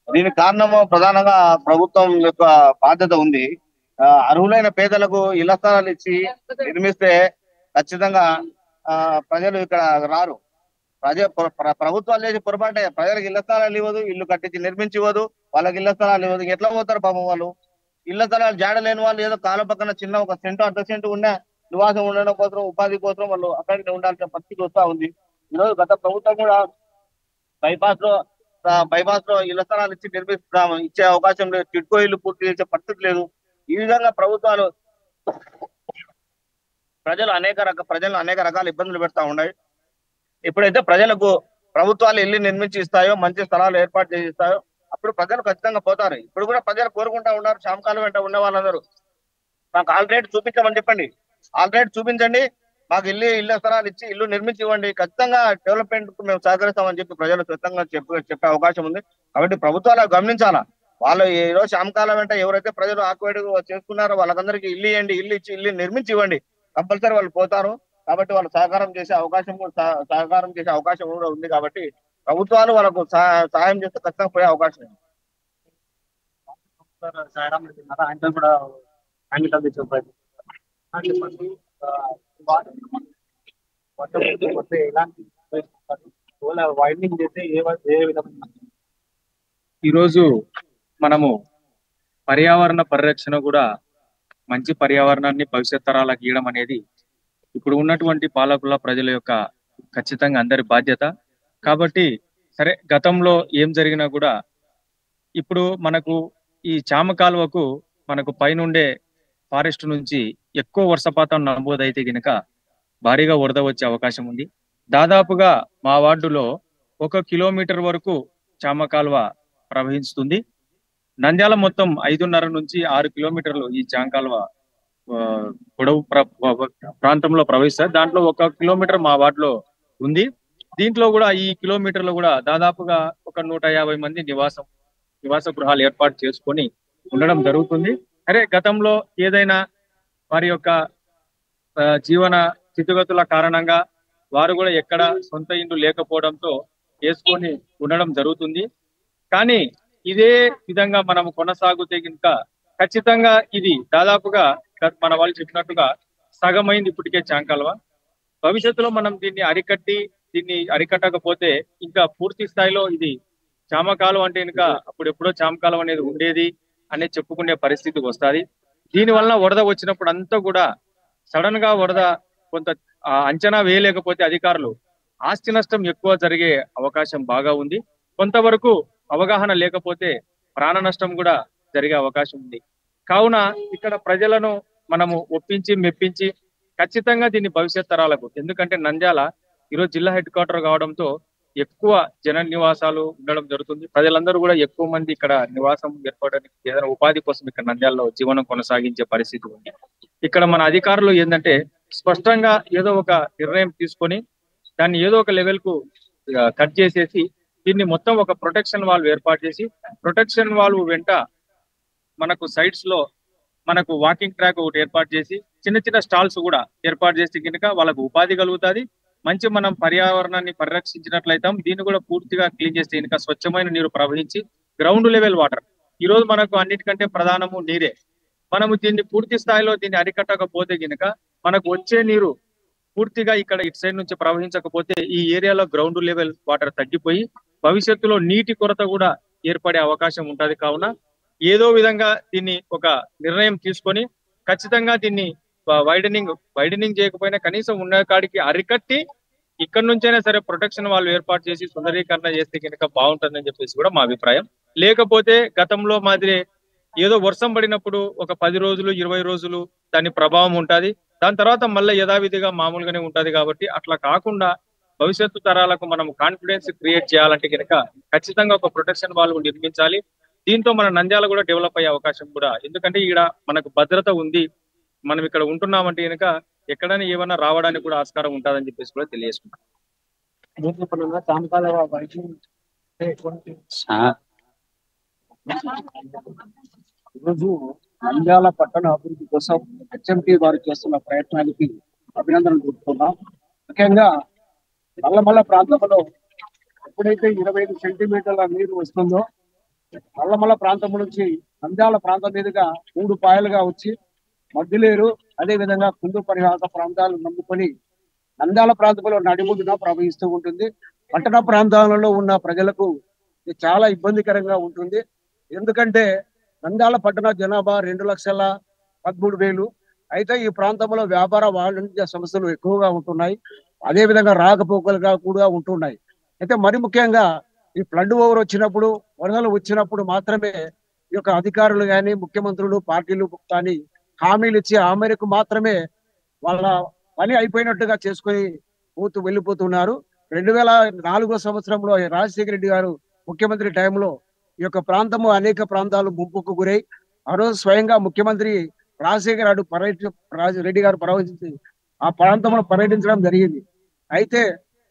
దీనికి కారణము ప్రధానంగా ప్రభుత్వం యొక్క బాధ్యత ఉంది. అర్హులైన పేదలకు ఇళ్ల స్థలాలు ఇచ్చి నిర్మిస్తే ఖచ్చితంగా ప్రజలు ఇక్కడ రారు. ప్రభుత్వాలు చేసి పొరపాటే, ప్రజలకు ఇళ్ల స్థలాలు ఇవ్వదు, ఇల్లు కట్టించి నిర్మించి ఇవ్వదు, వాళ్ళకి ఇళ్ల స్థలాలు ఇవ్వదు. ఎట్లా పోతారు పాపం వాళ్ళు? ఇళ్ల స్థలాలు జాడలేని వాళ్ళు ఏదో కాలం పక్కన చిన్న 1 సెంటు 1/2 సెంటు ఉన్న నివాసం ఉండడం కోసం, ఉపాధి కోసం వాళ్ళు అక్కడికి ఉండాల్సిన పరిస్థితి వస్తా ఉంది. ఈరోజు గత ప్రభుత్వం కూడా బైపాస్ లో ఇళ్ల స్థలాలు ఇచ్చి ఇచ్చే అవకాశం లేదు, టిడ్కో ఇల్లు పూర్తి చేసే పరిస్థితి లేదు. ఈ విధంగా ప్రభుత్వాలు ప్రజలు అనేక రకాల ఇబ్బందులు పెడతా ఉన్నాయి. ఎప్పుడైతే ప్రజలకు ప్రభుత్వాలు ఇల్లు నిర్మించి ఇస్తాయో, మంచి స్థలాలు ఏర్పాటు చేసి ఇస్తాయో, అప్పుడు ప్రజలు ఖచ్చితంగా పోతారు. ఇప్పుడు కూడా ప్రజలు కోరుకుంటా ఉన్నారు, శ్యామకాలువ వెంట ఉన్న వాళ్ళందరూ మాకు ఆల్రెడీ చూపించమని చెప్పండి, ఆల్రెడీ చూపించండి, మాకు ఇళ్ల స్థలాలు ఇచ్చి ఇల్లు నిర్మించి ఇవ్వండి, ఖచ్చితంగా డెవలప్మెంట్ కు మేము సహకరిస్తామని చెప్పి ప్రజలు ఖచ్చితంగా చెప్పే అవకాశం ఉంది. కాబట్టి ప్రభుత్వాలు గమనించాలా, వాళ్ళు ఈరోజు శ్యామకాలువ వెంట ఎవరైతే ప్రజలు ఆక్వేడ్ చేసుకున్నారో వాళ్ళకందరికీ ఇల్లు ఇవ్వండి, ఇల్లు ఇచ్చి ఇల్లు నిర్మించి ఇవ్వండి, కంపల్సరీ వాళ్ళు పోతారు. కాబట్టి వాళ్ళు సహకారం చేసే అవకాశం కూడా ఉంది. కాబట్టి ప్రభుత్వాలు వాళ్ళకు సహాయం చేస్తే ఖచ్చితంగా పోయే అవకాశం ఉంది. ఆయనతో కూడా వైండింగ్ చేస్తే ఏ విధంగా ఈరోజు మనము పర్యావరణ పరిరక్షణ కూడా, మంచి పర్యావరణాన్ని భవిష్యత్ తరాలకు ఇవ్వడం అనేది ఇప్పుడు ఉన్నటువంటి పాలకుల ప్రజల యొక్క ఖచ్చితంగా అందరి బాధ్యత. కాబట్టి సరే, గతంలో ఏం జరిగినా కూడా ఇప్పుడు మనకు ఈ శ్యామకాలువకు మనకు పైనుండే ఫారెస్ట్ నుంచి ఎక్కువ వర్షపాతం నమోదైతే గనుక భారీగా వరద వచ్చే అవకాశం ఉంది. దాదాపుగా మా వార్డులో 1 కిలోమీటర్ వరకు శ్యామకాలువ ప్రవహిస్తుంది. నంద్యాల మొత్తం 5.5 నుంచి 6 కిలోమీటర్లు ఈ శ్యామకాలువ పొడవు ప్రాంతంలో ప్రవహిస్తాయి. దాంట్లో 1 కిలోమీటర్ మా వార్డులో ఉంది. దీంట్లో కూడా ఈ కిలోమీటర్లో కూడా దాదాపుగా ఒక 150 మంది నివాస గృహాలు ఏర్పాటు చేసుకొని ఉండడం జరుగుతుంది. అరే గతంలో ఏదైనా వారి యొక్క జీవన స్థితిగతుల కారణంగా వారు కూడా ఎక్కడ సొంత ఇల్లు లేకపోవడంతో వేసుకొని ఉండడం జరుగుతుంది. కానీ ఇదే విధంగా మనం కొనసాగితే కనుక ఖచ్చితంగా ఇది దాదాపుగా మన వాళ్ళు చెప్పినట్టుగా సగమైంది ఇప్పటికే చాంకాల్వ. భవిష్యత్తులో మనం దీన్ని అరికట్టకపోతే ఇంకా పూర్తి స్థాయిలో ఇది చామకాలం అంటే ఇంకా అప్పుడెప్పుడో చామకాలం అనేది ఉండేది అనేది చెప్పుకునే పరిస్థితికి వస్తుంది. దీనివల్ల వరద వచ్చినప్పుడు అంతా కూడా సడన్ గా వరద కొంత అంచనా వేయలేకపోతే అధికారులు ఆస్తి నష్టం ఎక్కువ జరిగే అవకాశం బాగా ఉంది. కొంతవరకు అవగాహన లేకపోతే ప్రాణ నష్టం కూడా జరిగే అవకాశం ఉంది. కావున ఇక్కడ ప్రజలను మనము ఒప్పించి మెప్పించి ఖచ్చితంగా దీన్ని భవిష్యత్ తరాలకు, ఎందుకంటే నంద్యాల ఈరోజు జిల్లా హెడ్ క్వార్టర్ కావడంతో ఎక్కువ జన నివాసాలు ఉండడం జరుగుతుంది. ప్రజలందరూ కూడా ఎక్కువ మంది ఇక్కడ నివాసం ఏర్పడడానికి ఏదైనా ఉపాధి కోసం ఇక్కడ నంద్యాలలో జీవనం కొనసాగించే పరిస్థితి ఉంది. ఇక్కడ మన అధికారులు ఏంటంటే స్పష్టంగా ఏదో ఒక నిర్ణయం తీసుకొని దాన్ని ఏదో ఒక లెవెల్ కు కట్ చేసేసి దీన్ని మొత్తం ఒక ప్రొటెక్షన్ వాల్వ్ ఏర్పాటు చేసి, ప్రొటెక్షన్ వాల్వ్ వెంట మనకు సైడ్స్ లో మనకు వాకింగ్ ట్రాక్ ఒకటి ఏర్పాటు చేసి చిన్న చిన్న స్టాల్స్ కూడా ఏర్పాటు చేస్తే కనుక వాళ్ళకు ఉపాధి కలుగుతుంది. మంచి మనం పర్యావరణాన్ని పరిరక్షించినట్లయితే దీన్ని కూడా పూర్తిగా క్లీన్ చేస్తే కనుక స్వచ్ఛమైన నీరు ప్రవహించి గ్రౌండ్ లెవెల్ వాటర్, ఈ రోజు మనకు అన్నిటికంటే ప్రధానము నీరే. మనము దీన్ని పూర్తి స్థాయిలో దీన్ని అరికట్టకపోతే కనుక మనకు వచ్చే నీరు పూర్తిగా ఇక్కడ ఇటు సైడ్ నుంచి ప్రవహించకపోతే ఈ ఏరియాలో గ్రౌండ్ లెవెల్ వాటర్ తగ్గిపోయి భవిష్యత్తులో నీటి కొరత కూడా ఏర్పడే అవకాశం ఉంటది. కావున ఏదో విధంగా దీన్ని ఒక నిర్ణయం తీసుకొని ఖచ్చితంగా దీన్ని వైడనింగ్ చేయకపోయినా కనీసం ఉన్న కాడికి అరికట్టి ఇక్కడ నుంచైనా సరే ప్రొటెక్షన్ వాళ్ళు ఏర్పాటు చేసి సుందరీకరణ చేస్తే కనుక బాగుంటుందని చెప్పేసి కూడా మా అభిప్రాయం. లేకపోతే గతంలో మాదిరి ఏదో వర్షం పడినప్పుడు ఒక 10 రోజులు 20 రోజులు దాని ప్రభావం ఉంటుంది, దాని తర్వాత మళ్ళీ యథావిధిగా మామూలుగానే ఉంటది. కాబట్టి అట్లా కాకుండా భవిష్యత్తు తరాలకు మనం కాన్ఫిడెన్స్ క్రియేట్ చేయాలంటే కనుక ఖచ్చితంగా ఒక ప్రొటెక్షన్ వాళ్ళు నిర్మించాలి. దీంతో మన నంద్యాల కూడా డెవలప్ అయ్యే అవకాశం కూడా, ఎందుకంటే ఇక్కడ మనకు భద్రత ఉంది, మనం ఇక్కడ ఉంటున్నామంటే కనుక ఎక్కడైనా ఏమన్నా రావడానికి కూడా ఆస్కారం ఉంటుందని చెప్పేసి కూడా తెలియజేసుకుంటాం. ఈరోజు నంద్యాల పట్టణ అభివృద్ధి కోసం హెచ్ఎంటీ వారు చేస్తున్న ప్రయత్నానికి అభినందనలు తెలుపుతున్నాం. ముఖ్యంగా నల్లమల్ల ప్రాంతంలో ఎప్పుడైతే 25 సెంటీమీటర్ల నీరు వస్తుందో నల్లమల్ల ప్రాంతం నుంచి నంద్యాల ప్రాంతం మీదుగా 3 పాయలుగా వచ్చి మద్దిలేరు అదేవిధంగా కుందు పరిహార ప్రాంతాలు నమ్ముకొని నంద్యాల ప్రాంతంలో నడిబొడ్డున ప్రవహిస్తూ ఉంటుంది. పట్టణ ప్రాంతాలలో ఉన్న ప్రజలకు ఇది చాలా ఇబ్బందికరంగా ఉంటుంది. ఎందుకంటే నంద్యాల పట్టణ జనాభా 2,13,000. అయితే ఈ ప్రాంతంలో వ్యాపార వాణిజ్య సంస్థలు ఎక్కువగా ఉంటున్నాయి, అదేవిధంగా రాకపోకలుగా కూడా ఉంటున్నాయి. అయితే మరి ముఖ్యంగా ఈ ఫ్లడ్ ఓవర్ వచ్చినప్పుడు, వరదలు వచ్చినప్పుడు మాత్రమే ఈ యొక్క అధికారులు కానీ ముఖ్యమంత్రులు పార్టీలు కానీ హామీలు ఇచ్చి ఆ మేరకు మాత్రమే వాళ్ళ పని అయిపోయినట్టుగా చేసుకొని వెళ్ళిపోతున్నారు. 2004 సంవత్సరంలో రాజశేఖర రెడ్డి గారు ముఖ్యమంత్రి టైంలో ఈ యొక్క ప్రాంతము అనేక ప్రాంతాలు ముంపుకు గురై ఆ రోజు స్వయంగా ముఖ్యమంత్రి రాజశేఖర రెడ్డి గారు పర్యటించి ఆ ప్రాంతంలో పర్యటించడం జరిగింది. అయితే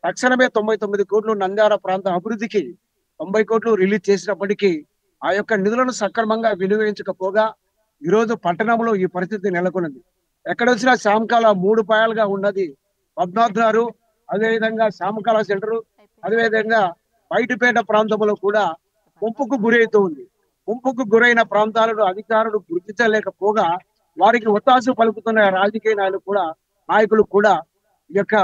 తక్షణమే 99 కోట్లు నంద్యాల ప్రాంత అభివృద్ధికి 90 కోట్లు రిలీజ్ చేసినప్పటికీ ఆ యొక్క నిధులను సక్రమంగా వినియోగించకపోగా ఈరోజు పట్టణంలో ఈ పరిస్థితి నెలకొన్నది. ఎక్కడొచ్చినా శామకాల 3 పాయలుగా ఉన్నది పద్మాద్నారు, అదేవిధంగా శామకాల సెంటరు, అదేవిధంగా బయటపేట ప్రాంతంలో కూడా ముంపుకు గురైతూ ఉంది. ముంపుకు గురైన ప్రాంతాలను అధికారులు గుర్తించలేకపోగా వారికి ఒత్తాసు పలుకుతున్న రాజకీయ నాయకులు కూడా ఈ యొక్క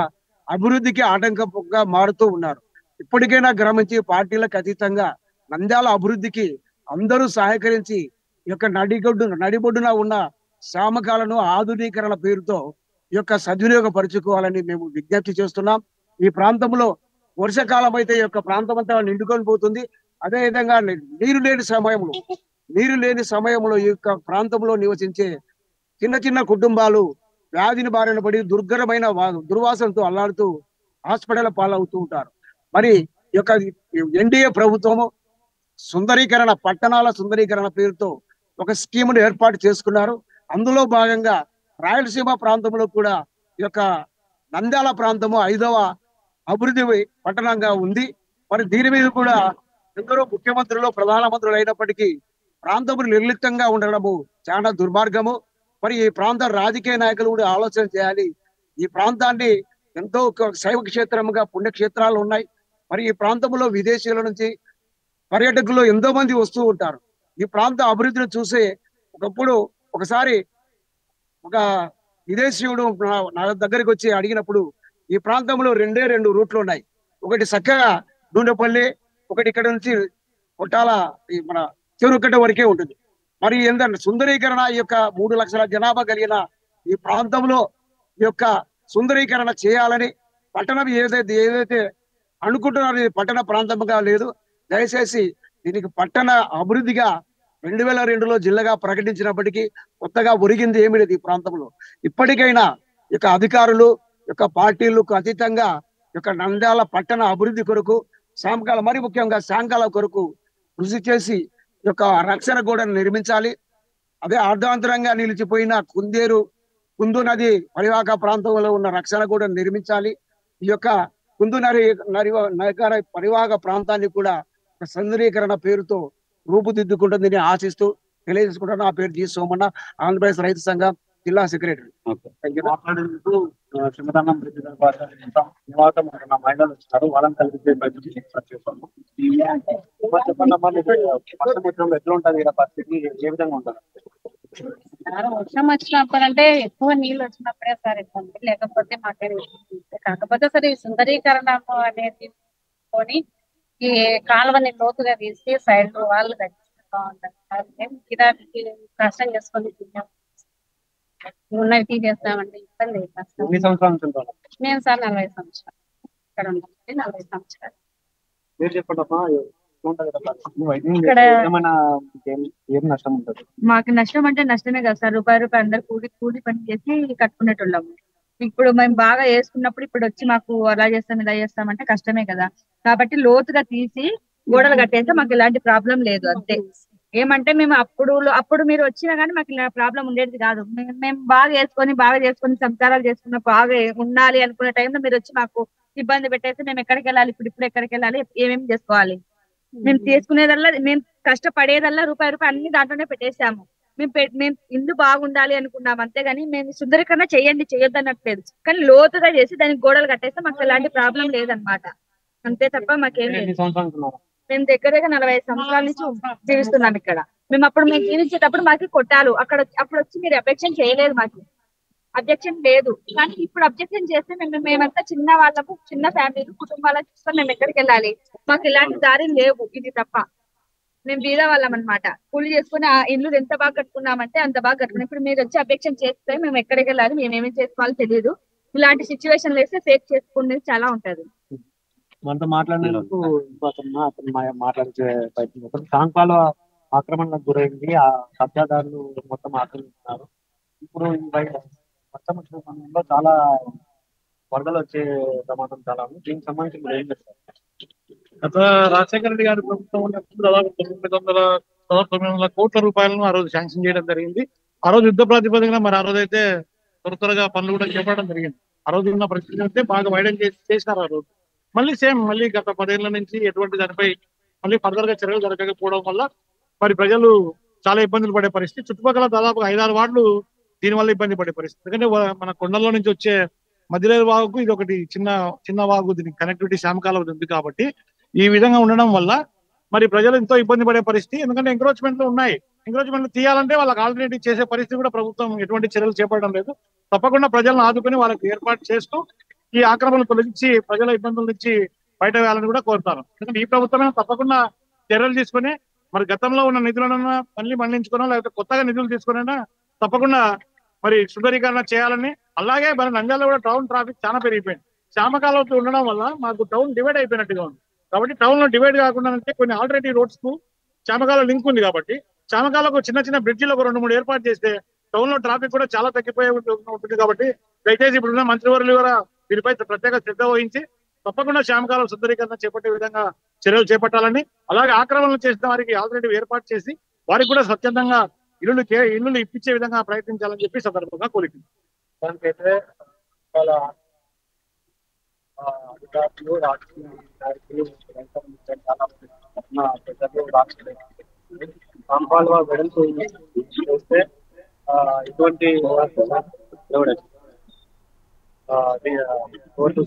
అభివృద్ధికి ఆటంకంగా మారుతూ ఉన్నారు. ఇప్పటికైనా గ్రహించి పార్టీలకు అతీతంగా నంద్యాల అభివృద్ధికి అందరూ సహకరించి ఈ యొక్క నడిబొడ్డున ఉన్న శామకాలను ఆధునీకరణ పేరుతో ఈ యొక్క సద్వినియోగపరుచుకోవాలని మేము విజ్ఞప్తి చేస్తున్నాం. ఈ ప్రాంతంలో వర్షాకాలం అయితే ఈ యొక్క ప్రాంతం అంతా నిండుకొని పోతుంది. అదేవిధంగా నీరు లేని సమయంలో ఈ యొక్క ప్రాంతంలో నివసించే చిన్న చిన్న కుటుంబాలు వ్యాధిని బారిన పడి దుర్ఘరమైన దుర్వాసనతో అల్లాడుతూ హాస్పిటల్ పాలవుతూ ఉంటారు. మరి ఈ యొక్క ఎన్డీఏ ప్రభుత్వము పట్టణాల సుందరీకరణ పేరుతో ఒక స్కీమును ఏర్పాటు చేసుకున్నారు. అందులో భాగంగా రాయలసీమ ప్రాంతంలో కూడా ఈ యొక్క నంద్యాల ప్రాంతము 5వ అభివృద్ధి పట్టణంగా ఉంది. మరి దీని మీద కూడా ఎందరో ముఖ్యమంత్రులు ప్రధానమంత్రులు అయినప్పటికీ ప్రాంతము నిర్లిప్తంగా ఉండడము చాలా దుర్మార్గము. మరి ఈ ప్రాంత రాజకీయ నాయకులు కూడా ఆలోచన చేయాలి. ఈ ప్రాంతాన్ని ఎంతో శైవ క్షేత్రముగా పుణ్యక్షేత్రాలు ఉన్నాయి. మరి ఈ ప్రాంతంలో విదేశీయుల నుంచి పర్యాటకులు ఎంతో మంది వస్తూ ఉంటారు. ఈ ప్రాంత అభివృద్ధిని చూసే ఒకసారి ఒక విదేశీయుడు నా దగ్గరికి వచ్చి అడిగినప్పుడు ఈ ప్రాంతంలో 2 రూట్లు ఉన్నాయి. ఒకటి చక్కగా దూండపల్లి, ఒకటి ఇక్కడ నుంచి కొట్టాల మన చెరుకట్ట వరకే ఉంటుంది. మరి ఏంటంటే సుందరీకరణ ఈ యొక్క 3 లక్షల జనాభా కలిగిన ఈ ప్రాంతంలో ఈ యొక్క సుందరీకరణ చేయాలని పట్టణం ఏదైతే అనుకుంటున్నారో ఇది పట్టణ ప్రాంతంగా లేదు. దయచేసి దీనికి పట్టణ అభివృద్ధిగా 2002లో జిల్లాగా ప్రకటించినప్పటికీ కొత్తగా ఒరిగింది ఏమీ లేదు ఈ ప్రాంతంలో. ఇప్పటికైనా ఈ యొక్క అధికారులు యొక్క పార్టీలకు అతీతంగా ఈ యొక్క నంద్యాల పట్టణ అభివృద్ధి కొరకు మరి ముఖ్యంగా సాంకాల కొరకు కృషి చేసి ఈ యొక్క రక్షణ గోడను నిర్మించాలి. అదే అర్ధాంతరంగా నిలిచిపోయిన కుందు నది పరివాహక ప్రాంతంలో ఉన్న రక్షణ గోడను నిర్మించాలి. ఈ యొక్క కుందు నది పరివాహక ప్రాంతాన్ని కూడా సుందరీకరణ పేరుతో రూపుదిద్దుకుంటుందని ఆశిస్తూ తెలియజేసుకుంటాను. నా పేరు జి సోమన్న, ఆంధ్రప్రదేశ్ రైతు సంఘం జిల్లా సెక్రటరీ. మాట్లాడేందుకు శ్రీమతాన్నం మహిళలు వచ్చినారు, వాళ్ళని కలిపి చేస్తాము. చెప్పండి ఎట్లా ఉంటుంది పరిస్థితి, ఏ విధంగా ఉంటుంది? వర్షం వచ్చినప్పుడు అంటే ఎక్కువ నీళ్ళు వచ్చినప్పుడే సార్ ఇబ్బంది, లేకపోతే మాకే కాకపోతే సరే ఈ సుందరీకరణ అనేది కొని ఈ కాలువని లోతుగా తీసి సైడ్ వాళ్ళు కట్టిస్తే బాగుంటుంది. గిరాకీ కష్టం చేసుకొని ఉన్నవి తీసేస్తామండి, ఇబ్బంది. ఎన్ని సంవత్సరాల నుంచి ఉంటారు? మేము సార్ 40 సంవత్సరాలు ఇక్కడ ఉంటుంది. 40 సంవత్సరాలు. మీరు చెప్పండి ఇక్కడ ఏం నష్టం ఉంటుంది? మాకు నష్టం అంటే నష్టమే కదా సార్. రూపాయి అందరు కూలి పని చేసి కట్టుకునేటోళ్ళము. ఇప్పుడు మేము బాగా వేసుకున్నప్పుడు ఇప్పుడు వచ్చి మాకు అలా చేస్తాం ఇలా చేస్తామంటే కష్టమే కదా. కాబట్టి లోతుగా తీసి గోడలు కట్టేస్తే మాకు ఎలాంటి ప్రాబ్లం లేదు. అంతే. ఏమంటే మేము అప్పుడు మీరు వచ్చినా కానీ మాకు ఇలా ప్రాబ్లం ఉండేది కాదు. మేము బాగా చేసుకొని సంసారాలు చేసుకున్న బాగా ఉండాలి అనుకునే టైంలో మీరు వచ్చి మాకు ఇబ్బంది పెట్టేసి మేము ఎక్కడికి వెళ్ళాలి, ఇప్పుడు ఎక్కడికి వెళ్ళాలి, ఏమేమి చేసుకోవాలి. మేము తీసుకునేదల్లా, మేము కష్టపడేదల్లా రూపాయి అన్ని దాంట్లోనే పెట్టేసాము. మేము ఇల్లు బాగుండాలి అనుకున్నాం అంతేగాని మేము సుందరీకరణ చేయొద్దు అన్నట్లేదు. కానీ లోతుగా చేసి దానికి గోడలు కట్టేస్తే మాకు ఎలాంటి ప్రాబ్లం లేదనమాట. అంతే తప్ప మాకేం లేదు. మేము దగ్గర 45 సంవత్సరాల నుంచి జీవిస్తున్నాం ఇక్కడ. మేము జీవించేటప్పుడు మాకు కొట్టాలు అప్పుడు వచ్చి మీరు అబ్జెక్షన్ చేయలేదు, మాకు అబ్జెక్షన్ లేదు. కానీ ఇప్పుడు అబ్జెక్షన్ చేస్తే మేమంతా చిన్న వాళ్ళము, చిన్న ఫ్యామిలీలు, కుటుంబాలను చూసుకొని మేము ఎక్కడికి వెళ్ళాలి, మాకు ఇలాంటి దారి లేవు. ఇది తప్ప మేము బీద వాళ్ళం అనమాట. కూలి చేసుకుని ఆ ఇల్లు ఎంత బాగా కట్టుకున్నామంటే అంత బాగా కట్టుకున్నాం. ఇప్పుడు మీరు వచ్చి అబ్జెక్షన్ చేస్తే మేము ఎక్కడికి వెళ్ళాలి, మేము ఏమేమి చేసుకోవాలో తెలియదు. ఇలాంటి సిచ్యువేషన్ వేస్తే ఫేక్ చేసుకునేది చాలా ఉంటది. మనతో మాట్లాడినందుకు అతను మాట్లాడే ప్రయత్నం. సాంకాల ఆక్రమణకు గురైంది, ఆ కబ్జాదారులు మొత్తం ఆక్రమిస్తున్నారు. ఇప్పుడు వర్షం వచ్చిన సమయంలో చాలా వరదలు వచ్చే ప్రమాదం చాలా ఉంది. దీనికి సంబంధించి మీరు ఏం చేస్తారు? గత రాజశేఖర రెడ్డి గారి ప్రభుత్వం ఉన్నప్పుడు దాదాపు 900 కోట్ల రూపాయలను ఆ రోజు శాంక్షన్ చేయడం జరిగింది. ఆ రోజు యుద్ధ ప్రాతిపదికన మరి ఆ రోజు అయితే త్వరగా పనులు కూడా చేపట్టడం జరిగింది. ఆ రోజు ఉన్న పరిస్థితి అయితే బాగా వైడెన్ చేసినారు. ఆ రోజు మళ్ళీ గత 10 ఏళ్ల నుంచి ఎటువంటి దానిపై మళ్ళీ ఫర్దర్ గా చర్యలు జరగకపోవడం వల్ల మరి ప్రజలు చాలా ఇబ్బందులు పడే పరిస్థితి. చుట్టుపక్కల దాదాపు 5-6 వార్డులు దీనివల్ల ఇబ్బంది పడే పరిస్థితి. ఎందుకంటే మన కొండల్లో నుంచి వచ్చే మధ్యలేరు వాగుకు ఇది ఒకటి చిన్న వాగు, దీనికి కనెక్టివిటీ శ్యామకాలం ఉంది కాబట్టి ఈ విధంగా ఉండడం వల్ల మరి ప్రజలు ఎంతో ఇబ్బంది పడే పరిస్థితి. ఎందుకంటే ఎంక్రోచ్మెంట్లు ఉన్నాయి. ఎంక్రోచ్మెంట్లు తీయాలంటే వాళ్ళకి ఆల్టర్నేటివ్ చేసే పరిస్థితి కూడా ప్రభుత్వం ఎటువంటి చర్యలు చేపట్టడం లేదు. తప్పకుండా ప్రజలను ఆదుకొని వాళ్ళకి ఏర్పాటు చేస్తూ ఈ ఆక్రమణలు తొలగించి ప్రజల ఇబ్బందుల నుంచి బయట వేయాలని కూడా కోరుతాను. ఎందుకంటే ఈ ప్రభుత్వమే తప్పకుండా చర్యలు తీసుకుని మరి గతంలో ఉన్న నిధులను మళ్ళీ మళ్లించుకున్నా లేకపోతే కొత్తగా నిధులు తీసుకున్నా తప్పకుండా మరి సుందరీకరణ చేయాలని. అలాగే మరి నంద్యాలలో కూడా టౌన్ ట్రాఫిక్ చాలా పెరిగిపోయింది. శ్యామకాలంతో ఉండడం వల్ల మాకు టౌన్ డివైడ్ అయిపోయినట్టుగా ఉంది. కాబట్టి టౌన్ లో డివైడ్ కాకుండా అంటే కొన్ని ఆల్టర్నేటివ్ రోడ్స్ కు శ్యామకాల లింక్ ఉంది. కాబట్టి శ్యామకాలకు చిన్న బ్రిడ్జిలు ఒక 2-3 ఏర్పాటు చేస్తే టౌన్ లో ట్రాఫిక్ కూడా చాలా తగ్గిపోయే ఉంటుంది. కాబట్టి దయచేసి ఇప్పుడున్న మంత్రివర్యులు కూడా దీనిపై ప్రత్యేక శ్రద్ధ వహించి తప్పకుండా శ్యామకాలం సుందరీకరణ చేపట్టే విధంగా చర్యలు చేపట్టాలని, అలాగే ఆక్రమణలు చేసిన వారికి ఆల్టర్నేటివ్ ఏర్పాటు చేసి వారికి కూడా స్వచ్ఛందంగా ఇల్లులు ఇప్పించే విధంగా ప్రయత్నించాలని చెప్పి సందర్భంగా కోరిక. దానికైతే చాలా అధికారులు, రాజకీయ నాయకులు, ప్రజలు, రాష్ట్ర కాంపాల్వ వెడల్పు చేస్తే ఇటువంటి కోర్టు